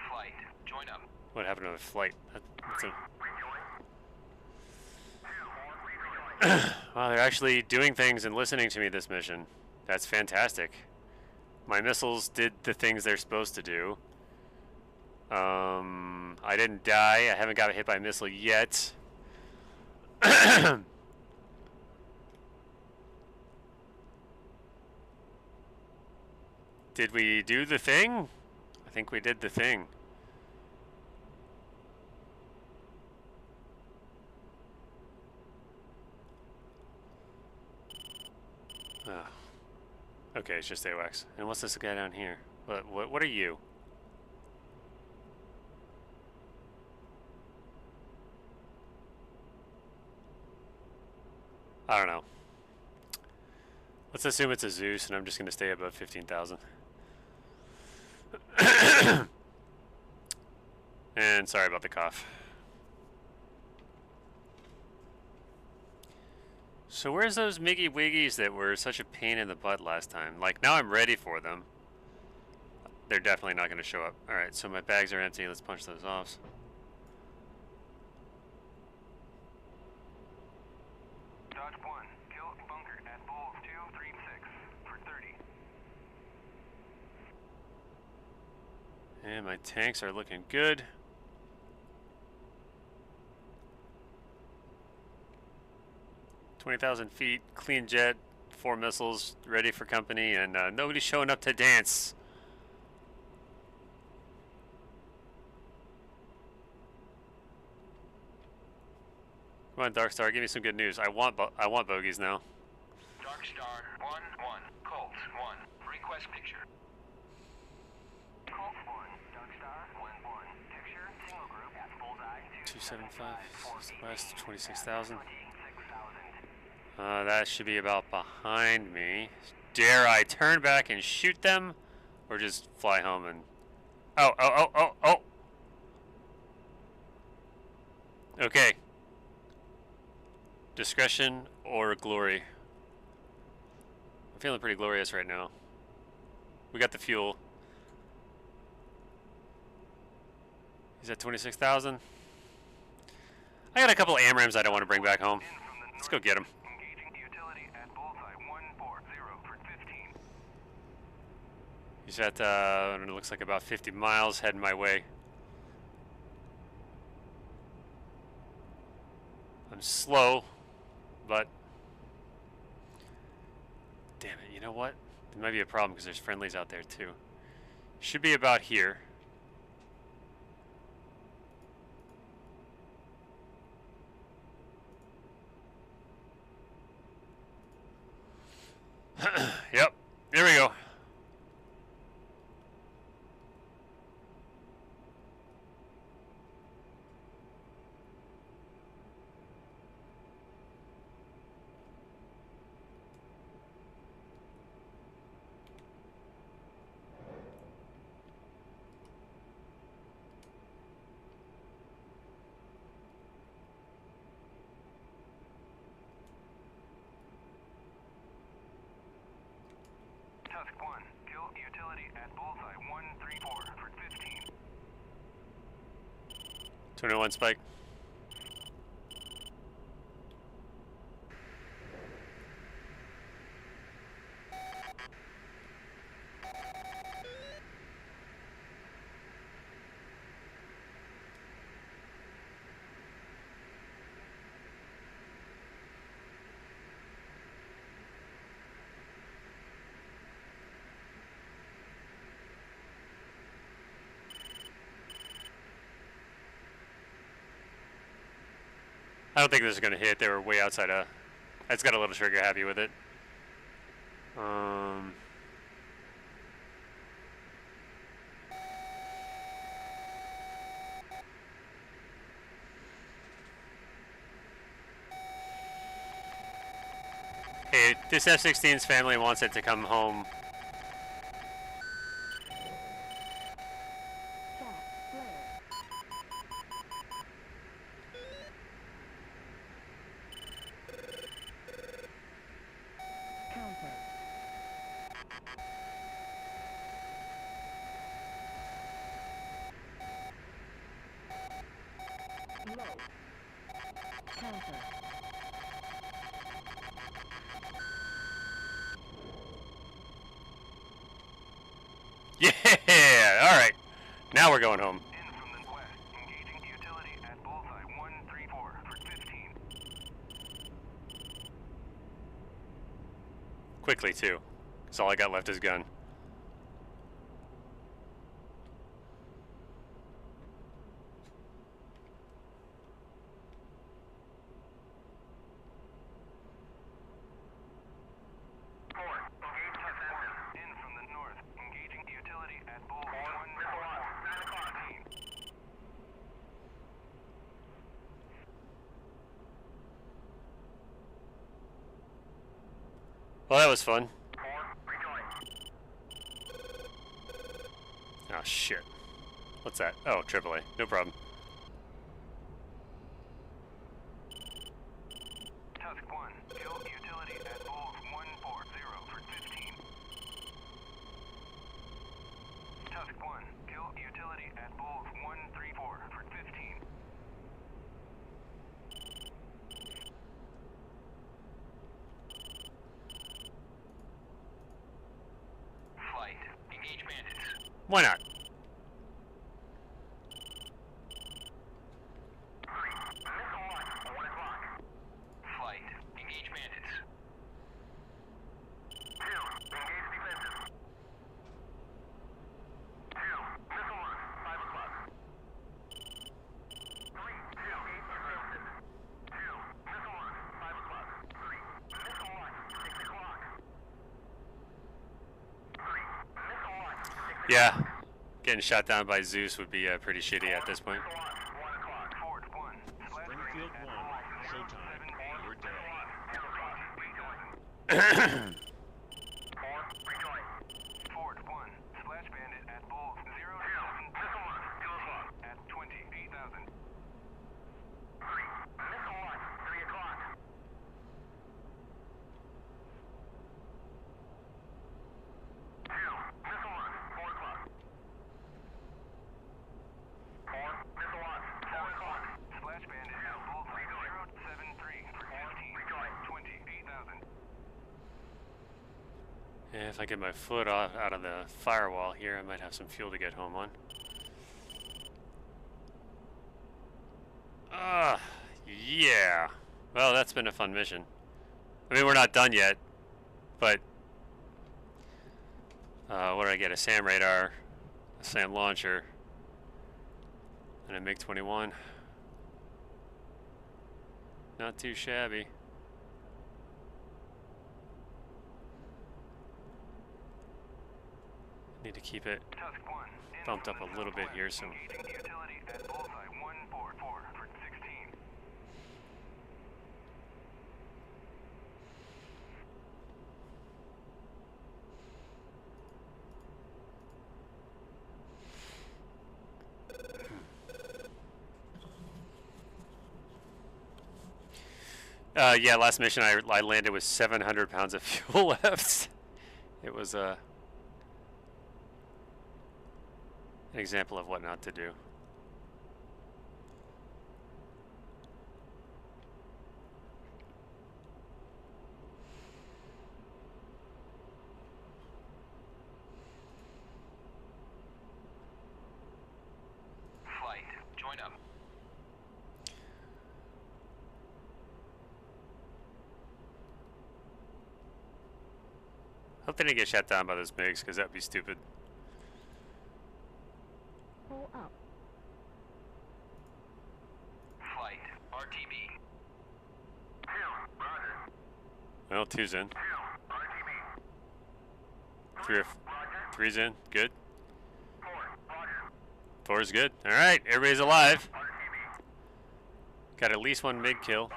Flight, join up. what happened to the flight? That's a... Wow, they're actually doing things and listening to me this mission. That's fantastic. My missiles did the things they're supposed to do. I didn't die. I haven't got hit by a missile yet. Did we do the thing? I think we did the thing. Oh. Okay, it's just AWACS. And what's this guy down here? What are you? I don't know. Let's assume it's a Zeus, and I'm just going to stay above 15,000. And sorry about the cough. So where's those Miggy Wiggies that were such a pain in the butt last time? Like, now I'm ready for them. They're definitely not going to show up. Alright, so my bags are empty. Let's punch those off. Dodge 1, kill bunker at Bulls 236 for 30. And my tanks are looking good. "20,000 feet, clean jet, 4 missiles, ready for company, and nobody's showing up to dance." Come on, Dark Star, give me some good news. I want bogeys now. Dark Star 1-1, Colt 1, request picture. Colt 1, Dark Star 1-1, picture, single group at bullseye 275 west, 26,000. That should be about behind me. Dare I turn back and shoot them? Or just fly home and... Oh! Okay. Discretion or glory? I'm feeling pretty glorious right now. We got the fuel. He's at 26,000. I got a couple of AMRAMs I don't want to bring back home. Let's go get them. engaging utility at bullseye 140 for 15. He's at, it looks like about 50 miles heading my way. I'm slow, but... Damn it, you know what? There might be a problem because there's friendlies out there too. Should be about here. Yep, there we go. 21 Spike. I don't think this is going to hit. They were way outside of... It's got a little trigger. Happy with it. Hey, this F-16's family wants it to come home. Shot. Flare. Counter. Low. Counter. Yeah! Alright. Now we're going home. In from the west. Engaging utility at bullseye 134 for 15. Quickly, too. Because all I got left is gun. In from the north. Engaging utility at bullseye 114. Well, that was fun. Oh, shit. What's that? Oh, AAA. No problem. Tusk 1. Kill utility at bulls 140 for 15. Tusk 1. Kill utility at bulls 134 for 15. Flight. Engage bandits. Why not? Flight. Engage bandits. 2. Engage defensive. 2. Missile launch. 5 o'clock. 3. 2. Engage defensive. 2. Missile launch. 5 o'clock. 3. Missile launch. 6 o'clock. 3. Missile launch. 6 o'clock. Yeah. Getting shot down by Zeus would be pretty shitty at this point. Missile launch. 1 o'clock. Ford 1. Springfield 1, showtime. Your day. Ford 1, Splash Bandit at Bulls 07 missile launch 2 o'clock at 28,000. 3. Missile launch 3 o'clock. 2. Missile launch 4 o'clock. 4. Missile launch 4 o'clock. Splash Bandit at Bulls 073 for 15 28,000. Yeah, if I get my foot out of the firewall here, I might have some fuel to get home on. Yeah. Well, that's been a fun mission. I mean, we're not done yet, but what did I get? A SAM radar, a SAM launcher, and a MiG-21. Not too shabby. Need to keep it Tusk 1, bumped up a little bit here, so engaging utility at bullseye 144 for 16. yeah, last mission I landed with 700 pounds of fuel left. It was an example of what not to do. Hope they didn't get shot down by those MiGs, because that would be stupid. Pull up. Flight RTB. 2, roger. Well, 2's in. 2, RTB. 3's in. Good. 4, roger. 4's good. Alright, everybody's alive. RTB. Got at least one MiG kill RTB.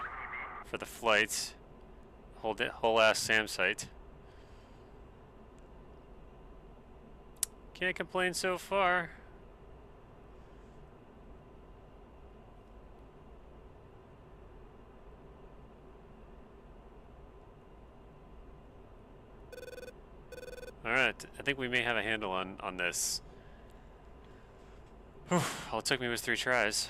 for the flights. Whole ass SAM site. Can't complain so far. Alright, I think we may have a handle on this. Whew, all it took me was 3 tries.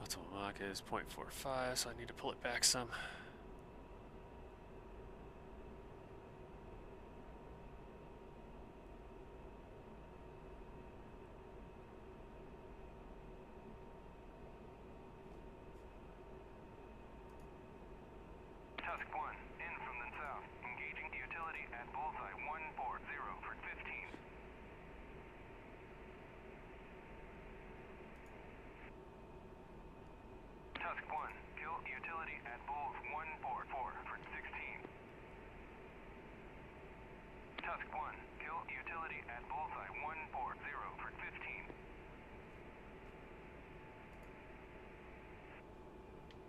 Optimal Mach is 0.45, so I need to pull it back some. Tusk 1, in from the south. Engaging utility at bullseye 140 for 15. Tusk 1, kill utility at bulls 144 for 16. Tusk 1, kill utility at bullseye 140 for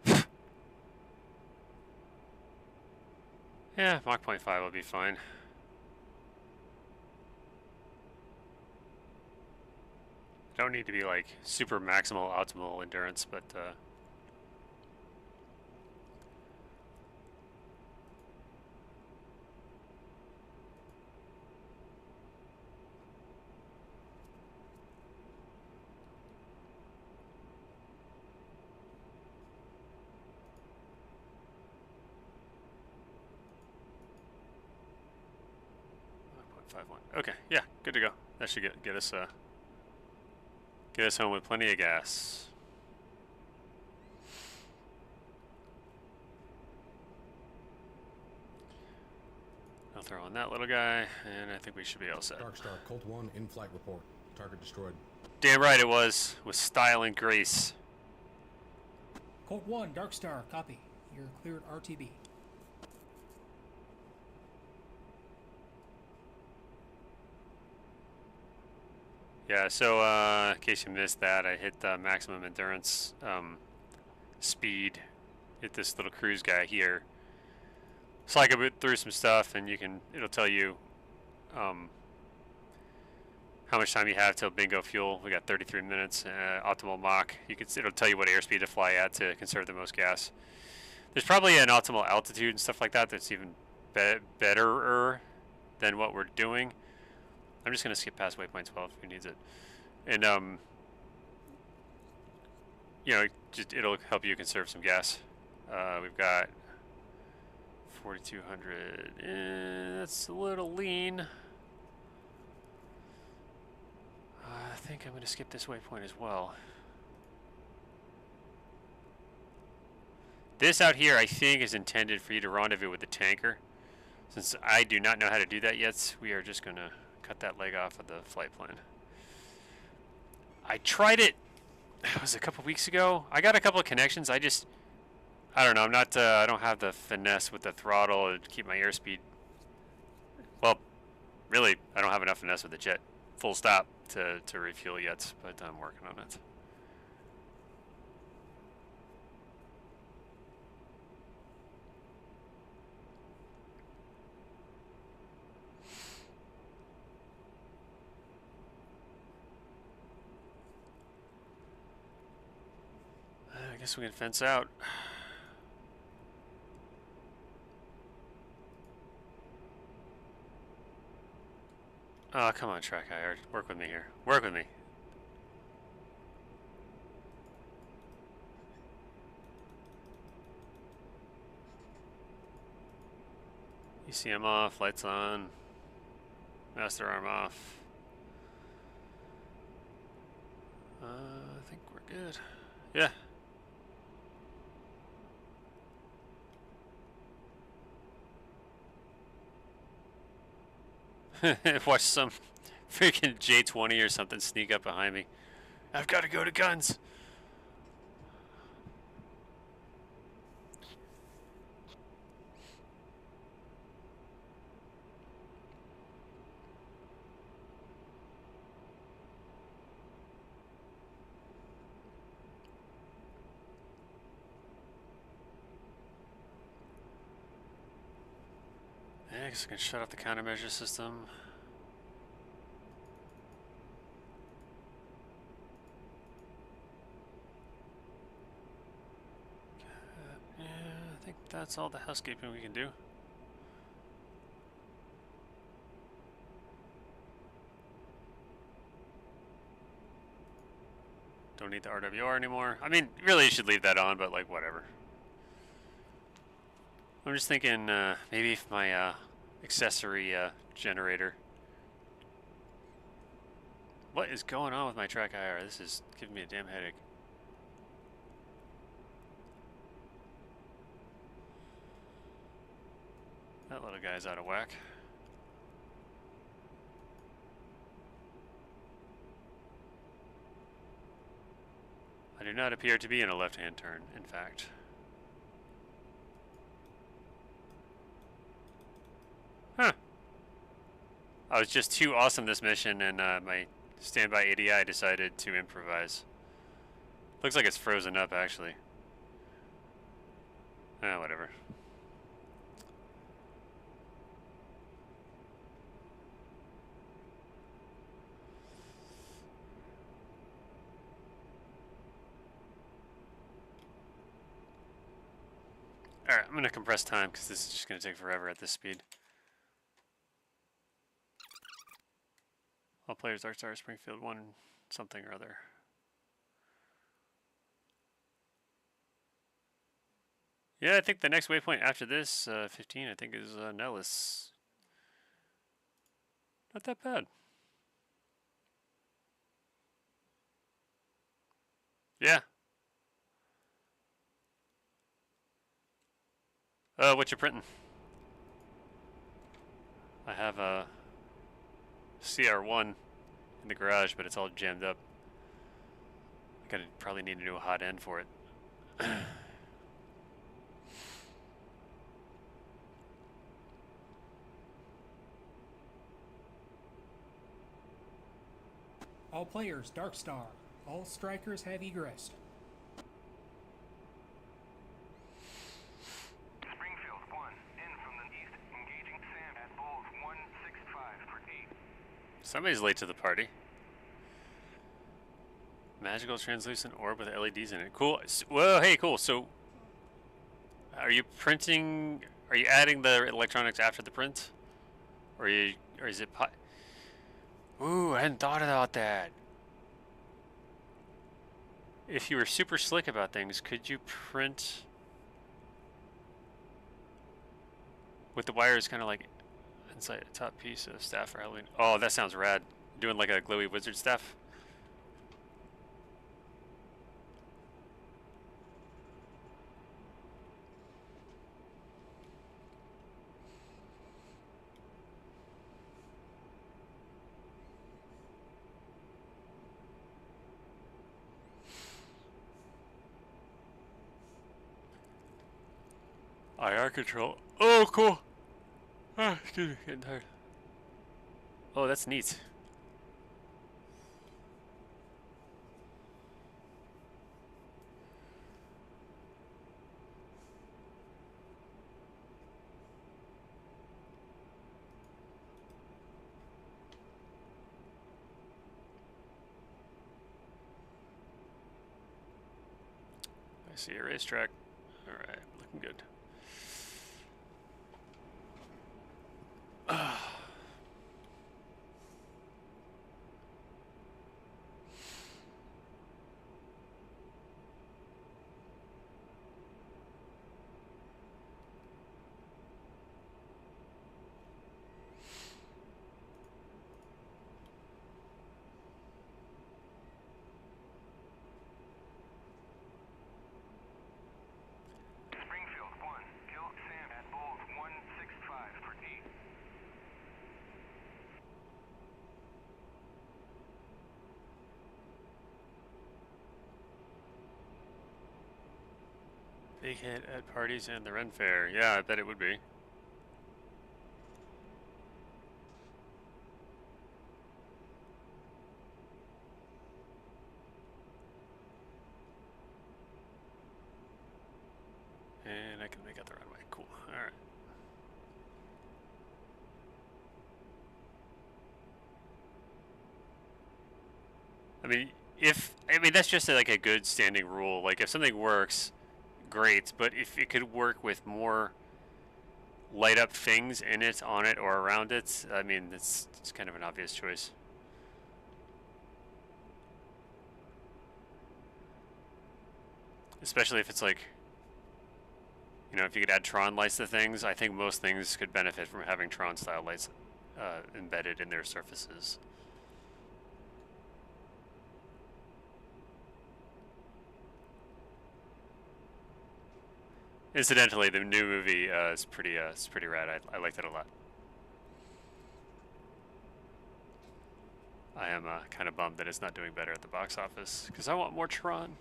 15. Yeah, Mach 0.5 will be fine. Don't need to be like super maximal optimal endurance, but 0.51. Okay, yeah, good to go. That should get us home with plenty of gas. I'll throw on that little guy, and I think we should be all set. Dark Star, Colt 1, in-flight report. Target destroyed. Damn right it was, with style and grace. Colt 1, Dark Star, copy. You're cleared RTB. Yeah, so in case you missed that, I hit the maximum endurance speed. Hit this little cruise guy here. So I can boot through some stuff, and it'll tell you how much time you have till bingo fuel. We got 33 minutes, optimal Mach. It'll tell you what airspeed to fly at to conserve the most gas. There's probably an optimal altitude and stuff like that that's even better than what we're doing. I'm just gonna skip past waypoint 12. Who needs it? And it'll help you conserve some gas. We've got 4,200. That's a little lean. I think I'm gonna skip this waypoint as well. This out here, I think, is intended for you to rendezvous with the tanker. Since I do not know how to do that yet, we are just gonna cut that leg off of the flight plan. I tried it. It was a couple weeks ago. I got a couple of connections. I don't know. I don't have the finesse with the throttle to keep my airspeed. Well, really, I don't have enough finesse with the jet. Full stop to refuel yet, but I'm working on it. guess we can fence out. Oh, come on, track hire. Work with me here. Work with me. ECM off, lights on, master arm off. I think we're good. Yeah. Watch some freaking J-20 or something sneak up behind me. I've got to go to guns. Yeah, I guess I can shut off the countermeasure system. Yeah, I think that's all the housekeeping we can do. Don't need the RWR anymore. I mean, really you should leave that on, but like whatever. I'm just thinking maybe if my accessory generator. What is going on with my track IR? This is giving me a damn headache. That little guy's out of whack. I do not appear to be in a left-hand turn, in fact. Huh. I was just too awesome this mission, and my standby ADI decided to improvise. Looks like it's frozen up, actually. Whatever. Alright, I'm gonna compress time, because this is just gonna take forever at this speed. All players, Dark Star, Springfield, 1 something or other. Yeah, I think the next waypoint after this, 15, I think is Nellis. Not that bad. Yeah. What you printing? I have a CR1 in the garage, but it's all jammed up. I probably need to do a hot end for it. All players, Dark Star. All strikers have egressed. Springfield 1, in from the east, engaging Sam at Bulls 165 for 8. Somebody's late to the party. Magical translucent orb with LEDs in it. Cool. Whoa, hey, cool. So, are you printing? Are you adding the electronics after the print, or is it? Ooh, I hadn't thought about that. If you were super slick about things, could you print with the wires kind of like inside the top piece of staff for Halloween? Oh, that sounds rad. Doing like a glowy wizard staff. IR control. Oh, cool. Ah, excuse me, getting tired. Oh, that's neat. see a racetrack. All right, looking good. Springfield 1. Kill Sam at Bulls 165 per D. Big hit at parties and the Ren Fair. Yeah, I bet it would be. And I can make out the runway. Cool. All right. I mean that's just like a good standing rule. Like if something works, great. But if it could work with more light up things in it, on it, or around it, I mean it's kind of an obvious choice. Especially if it's like, you know, if you could add Tron lights to things, I think most things could benefit from having Tron style lights embedded in their surfaces. Incidentally, the new movie is pretty rad. I liked it a lot. I am kind of bummed that it's not doing better at the box office because I want more Tron.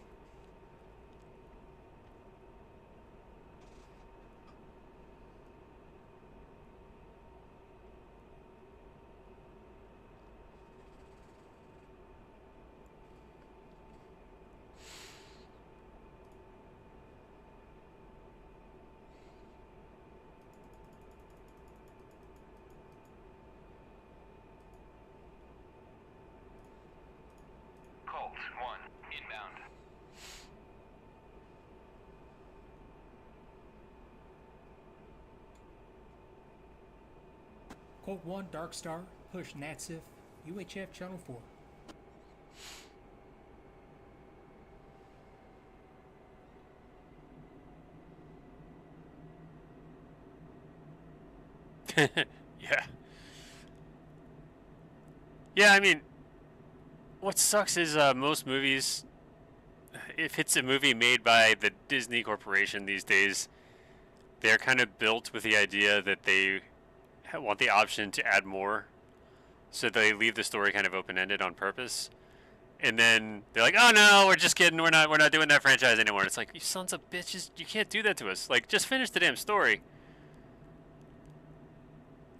Colts 1. Inbound. Colt 1, Dark Star, push Natsif, UHF Channel 4. Yeah. Yeah, I mean, what sucks is most movies, if it's a movie made by the Disney Corporation these days, they're kind of built with the idea that they want the option to add more, so they leave the story kind of open-ended on purpose. And then they're like, "Oh no, we're just kidding. We're not doing that franchise anymore." And it's like, you sons of bitches, you can't do that to us. Like, just finish the damn story.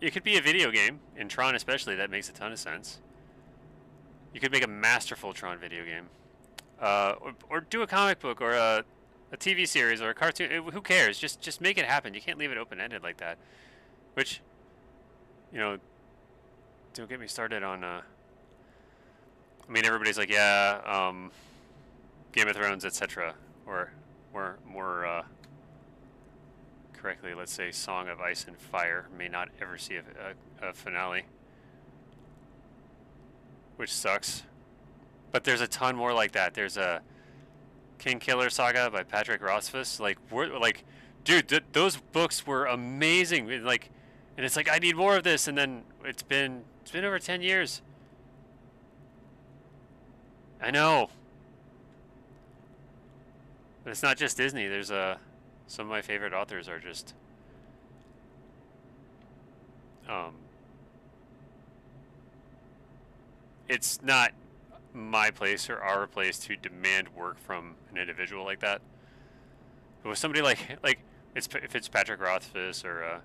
It could be a video game, in Tron especially. That makes a ton of sense. You could make a masterful Tron video game, or do a comic book, or a TV series, or a cartoon. Who cares? Just make it happen. You can't leave it open-ended like that. Which, you know, don't get me started on. I mean, everybody's like, yeah, Game of Thrones, etc. Or more correctly, let's say, Song of Ice and Fire may not ever see a finale, which sucks. But there's a ton more like that. There's a King Killer Saga by Patrick Rothfuss. Like, dude, those books were amazing. And it's like, I need more of this. And then it's been over 10 years. I know. But it's not just Disney. There's some of my favorite authors are just it's not my place or our place to demand work from an individual like that. But with somebody like if it's Patrick Rothfuss or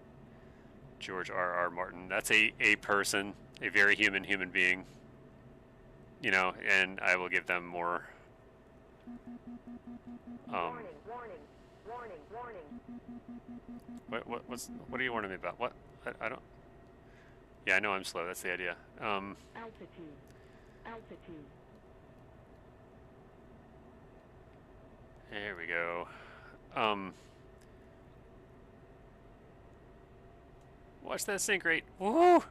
George R.R. Martin, that's a person, a very human being, you know, and I will give them more. Warning, warning, warning, warning. What are you warning me about? What? I don't. Yeah, I know I'm slow. That's the idea. Altitude. There we go. Watch that sync rate. Woo!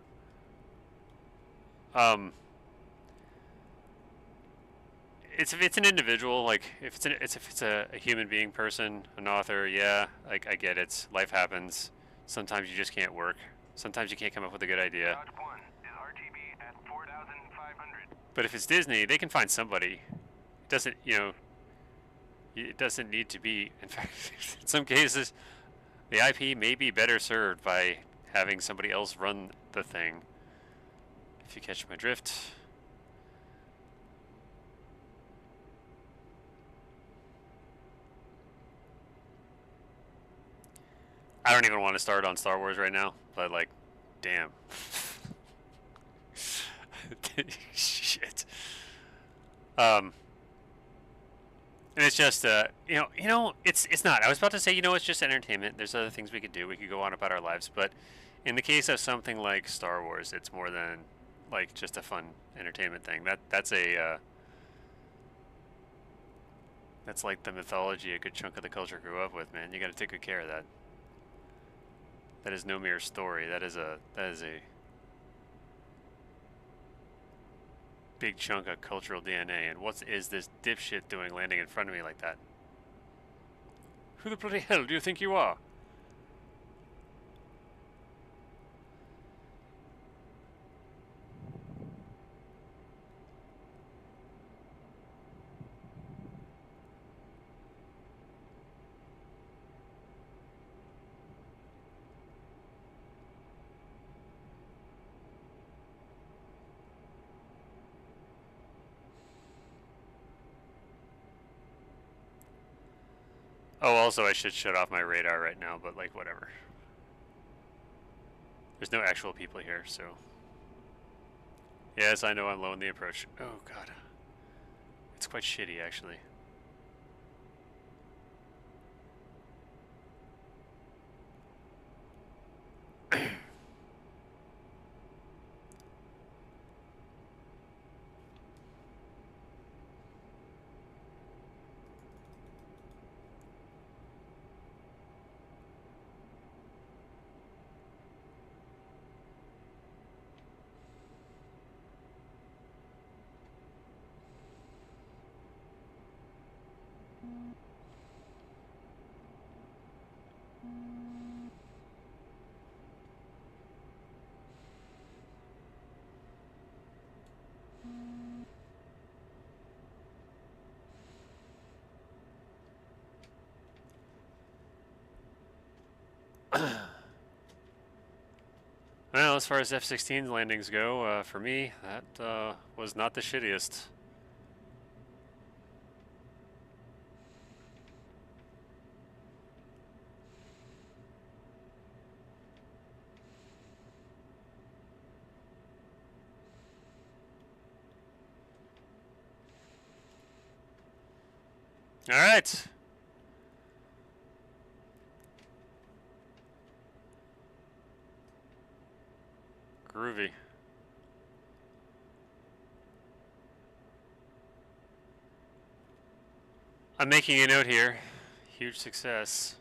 It's if it's an individual, like if it's a human being person, an author, yeah, like I get it. Life happens. Sometimes you just can't work. Sometimes you can't come up with a good idea. Dodge 1 is RTB at 4,500. But if it's Disney, they can find somebody. It doesn't, it doesn't need to be. In fact, in some cases, the IP may be better served by having somebody else run the thing. If you catch my drift. I don't even want to start on Star Wars right now, but like, damn. Shit. And it's just, it's not. I was about to say, it's just entertainment. There's other things we could do. We could go on about our lives, but in the case of something like Star Wars, it's more than like just a fun entertainment thing. That's like the mythology a good chunk of the culture grew up with, man. You got to take good care of that. That is no mere story. That is a big chunk of cultural DNA. And what is this dipshit doing landing in front of me like that? Who the bloody hell do you think you are? Oh, also I should shut off my radar right now, but like whatever. There's no actual people here, so. Yes, I know I'm low in the approach. Oh god. It's quite shitty actually. Well, as far as F-16 landings go, for me, that was not the shittiest. All right. Groovy. I'm making a note here. Huge success.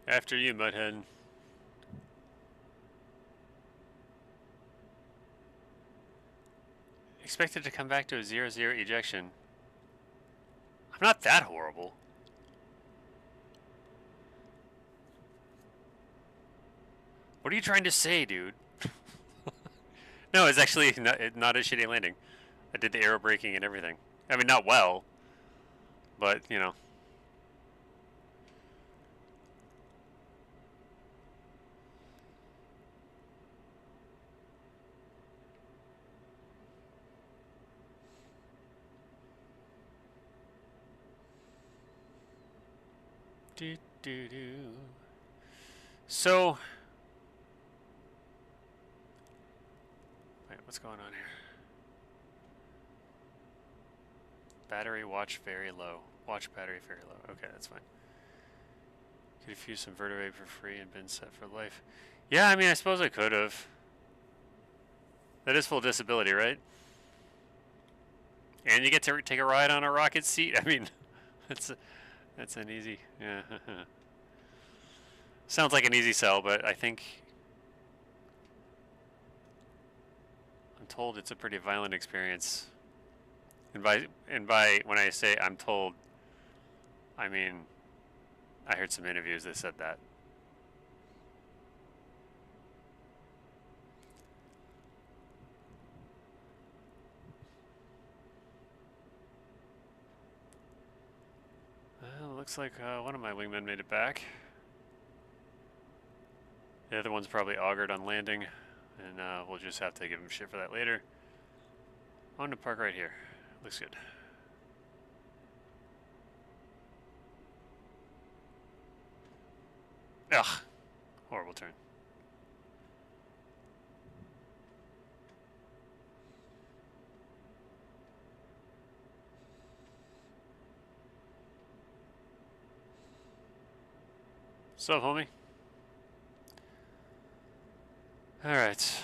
After you, Mudhead. Expected to come back to a 0-0 ejection. I'm not that horrible. What are you trying to say, dude? No, it's actually not a shitty landing. I did the aero braking and everything. I mean, not well, but you know. Do, do, do. So, wait, what's going on here? Battery watch very low. Watch battery very low. Okay, that's fine. Could have used some vertebrae for free and been set for life. Yeah, I mean, I suppose I could have. That is full disability, right? And you get to take a ride on a rocket seat. I mean, that's an easy. Yeah. Sounds like an easy sell, but I think I'm told it's a pretty violent experience. And by when I say I'm told, I mean I heard some interviews that said that. Well, looks like one of my wingmen made it back. The other one's probably augured on landing, and we'll just have to give him shit for that later. I'm gonna park right here. Looks good. Ugh. Horrible turn. What's up, homie? Alright.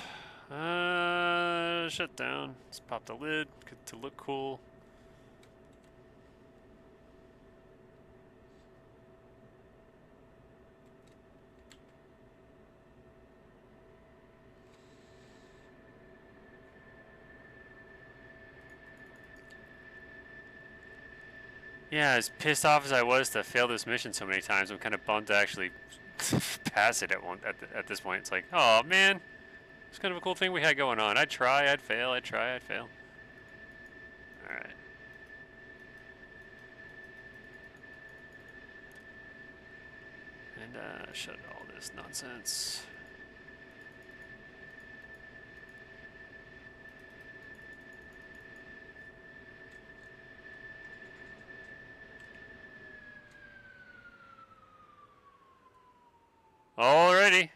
Shut down. Let's pop the lid to look cool. Yeah, as pissed off as I was to fail this mission so many times, I'm kind of bummed to actually pass it at this point. It's like, oh man, it's kind of a cool thing we had going on. I'd try, I'd fail, I'd try, I'd fail. All right. And shut all this nonsense. Alrighty.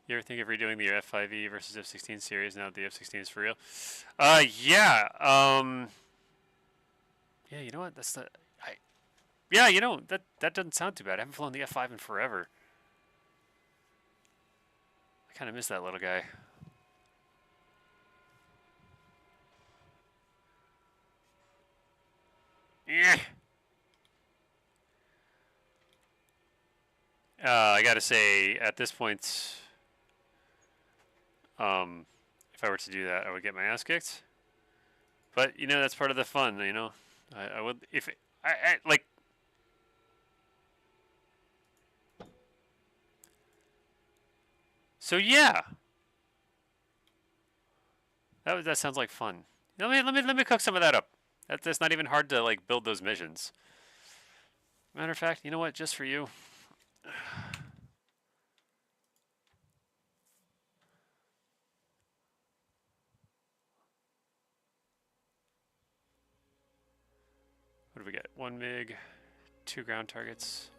You ever think of redoing the F5E versus F-16 series now that the F-16 is for real? Yeah. Yeah, you know what? Yeah, you know, that doesn't sound too bad. I haven't flown the F5 in forever. I kind of miss that little guy. Yeah. I gotta say, at this point, if I were to do that, I would get my ass kicked. But you know, that's part of the fun. You know, I would if I like. So yeah, that sounds like fun. Let me cook some of that up. That's not even hard to like build those missions. Matter of fact, you know what? Just for you. What do we get? 1 MiG, 2 ground targets.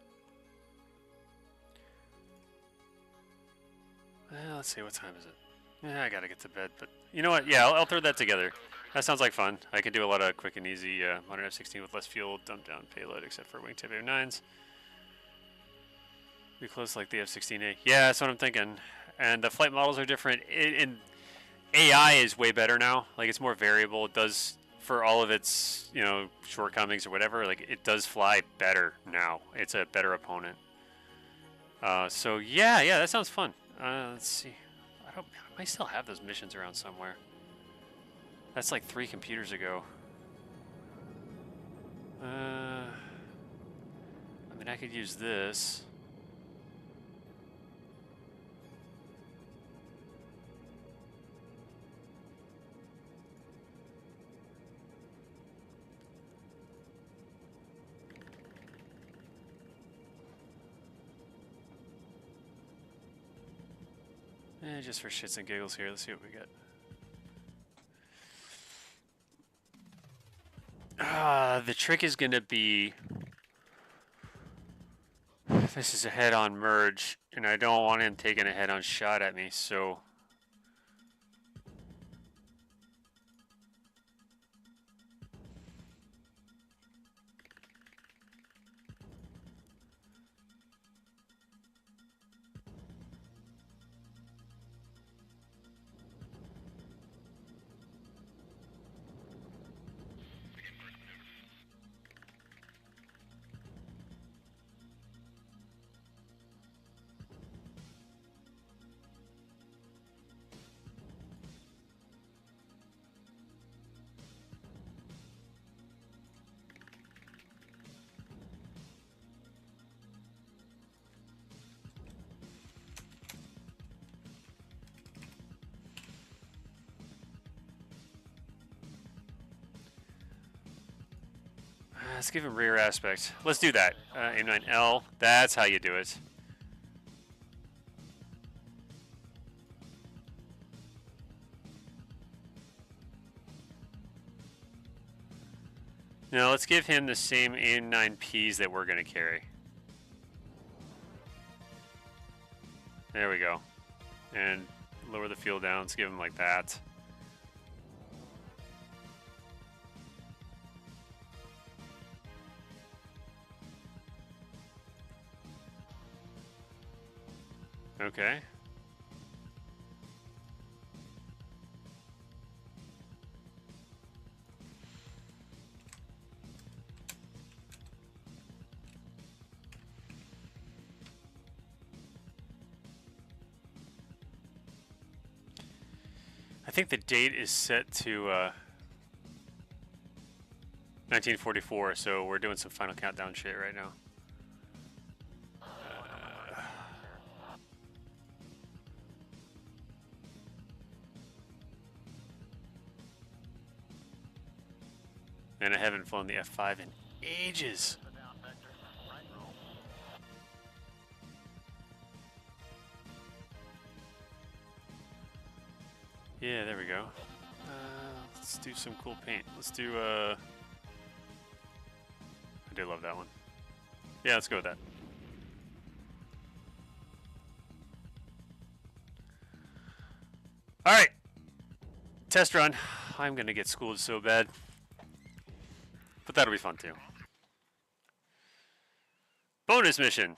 Let's see, what time is it? Yeah, I gotta get to bed, but you know what? Yeah, I'll throw that together. That sounds like fun. I can do a lot of quick and easy modern F-16 with less fuel, dump down payload, except for wingtip A9s. Be close like the F-16A. Yeah, that's what I'm thinking. And the flight models are different. And AI is way better now. Like, it's more variable. It does, for all of its, you know, shortcomings or whatever, like, it does fly better now. It's a better opponent. So, yeah, that sounds fun. Let's see. I might still have those missions around somewhere. That's like 3 computers ago. I mean, I could use this. Just for shits and giggles here, let's see what we get. The trick is gonna be, this is a head-on merge, and I don't want him taking a head-on shot at me, so... Let's give him rear aspect. Let's do that. A9L, that's how you do it. Now let's give him the same A9Ps that we're going to carry. There we go. And lower the fuel down. Let's give him like that. Okay. I think the date is set to 1944, so we're doing some final countdown shit right now. And I haven't flown the F5 in ages. Yeah, there we go. Let's do some cool paint. Let's do, I do love that one. Yeah, let's go with that. Alright. Test run. I'm gonna get schooled so bad. But that'll be fun too. Bonus mission.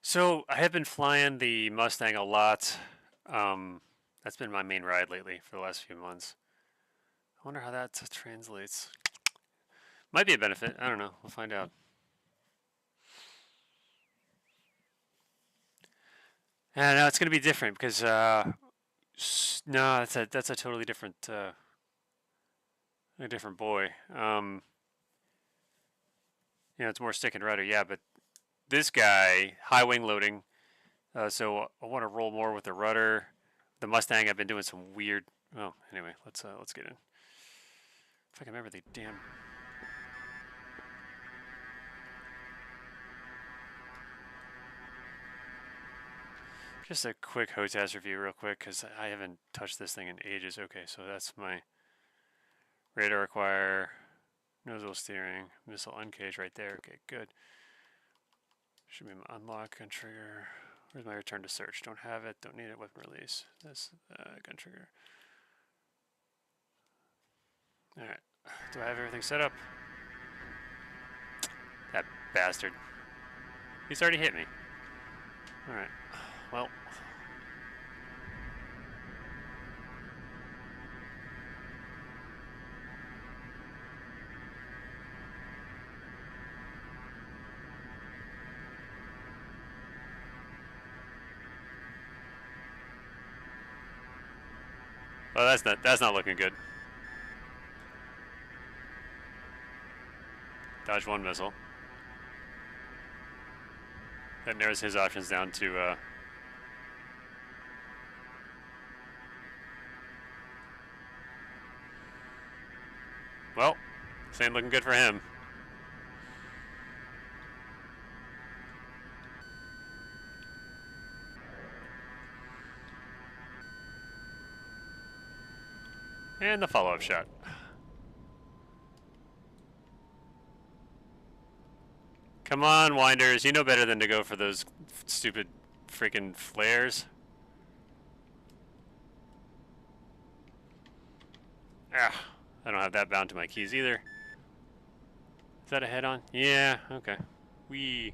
So I have been flying the Mustang a lot. That's been my main ride lately for the last few months. I wonder how that translates. Might be a benefit. I don't know. We'll find out. And no, it's going to be different because no, that's a totally different a different boy. It's more stick and rudder, yeah, but this guy, high wing loading, so I want to roll more with the rudder. The Mustang, I've been doing some weird. Oh, anyway, let's get in. If I can remember the damn. Just a quick HOTAS review real quick, because I haven't touched this thing in ages. Okay, so that's my radar acquire, nozzle steering, missile uncage right there. Okay, good. Should be my unlock, gun trigger. Where's my return to search? Don't have it, don't need it, weapon release. This, gun trigger. Alright, do I have everything set up? That bastard. He's already hit me. Alright. Well. Well, that's not looking good. Dodge one missile. That narrows his options down to well, This ain't looking good for him. And the follow-up shot. Come on, Winders. You know better than to go for those stupid freaking flares. Ah, I don't have that bound to my keys either. Is that a head-on? Yeah, okay. Wee.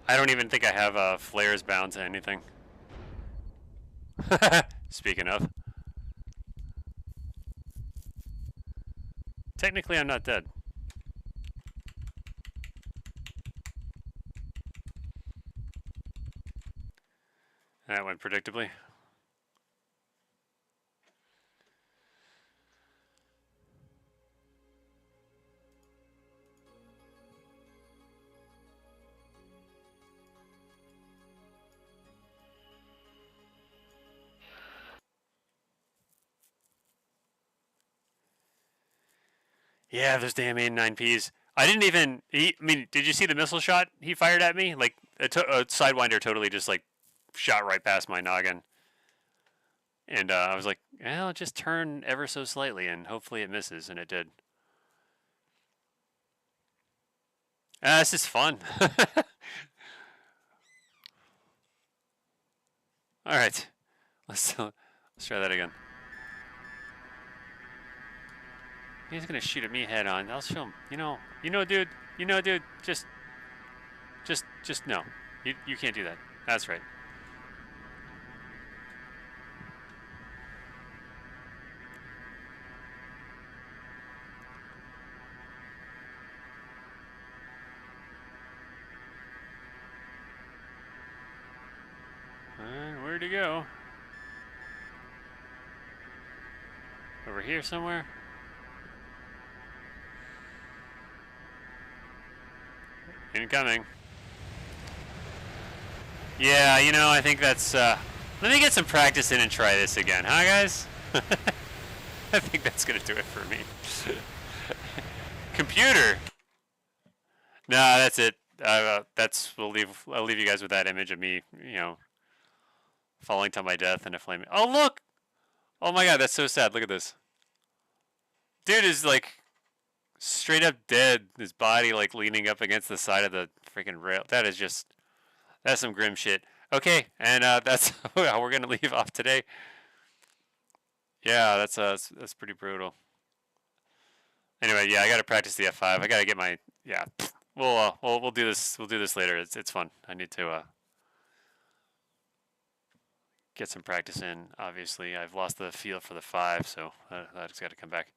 I don't even think I have flares bound to anything. Speaking of. Technically, I'm not dead. That went predictably. Yeah, those damn 9Ps. I didn't even. I mean, did you see the missile shot he fired at me? Like a sidewinder totally just like shot right past my noggin. And I was like, well, just turn ever so slightly and hopefully it misses, and it did. This is fun. All right, let's try that again. He's gonna shoot at me head on. I'll show him. Dude. Dude. Just no. You can't do that. That's right. Where'd he go? Over here somewhere? Incoming. Yeah, I think that's, let me get some practice in and try this again, huh, guys? I think that's gonna do it for me. Computer! Nah, that's it. I'll leave you guys with that image of me, falling to my death in a flame. Oh, look! Oh my god, that's so sad. Look at this. Dude is, like, straight up dead. His body, like, leaning up against the side of the freaking rail. That's some grim shit. Okay, and that's how we're gonna leave off today. Yeah, that's pretty brutal. Anyway, yeah, I gotta practice the F5. I gotta get my We'll do this. We'll do this later. It's fun. I need to get some practice in. Obviously, I've lost the feel for the 5, so that's got to come back.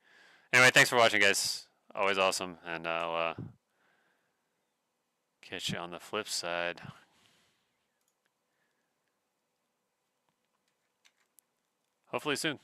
Anyway, thanks for watching, guys. Always awesome, and I'll catch you on the flip side. Hopefully soon.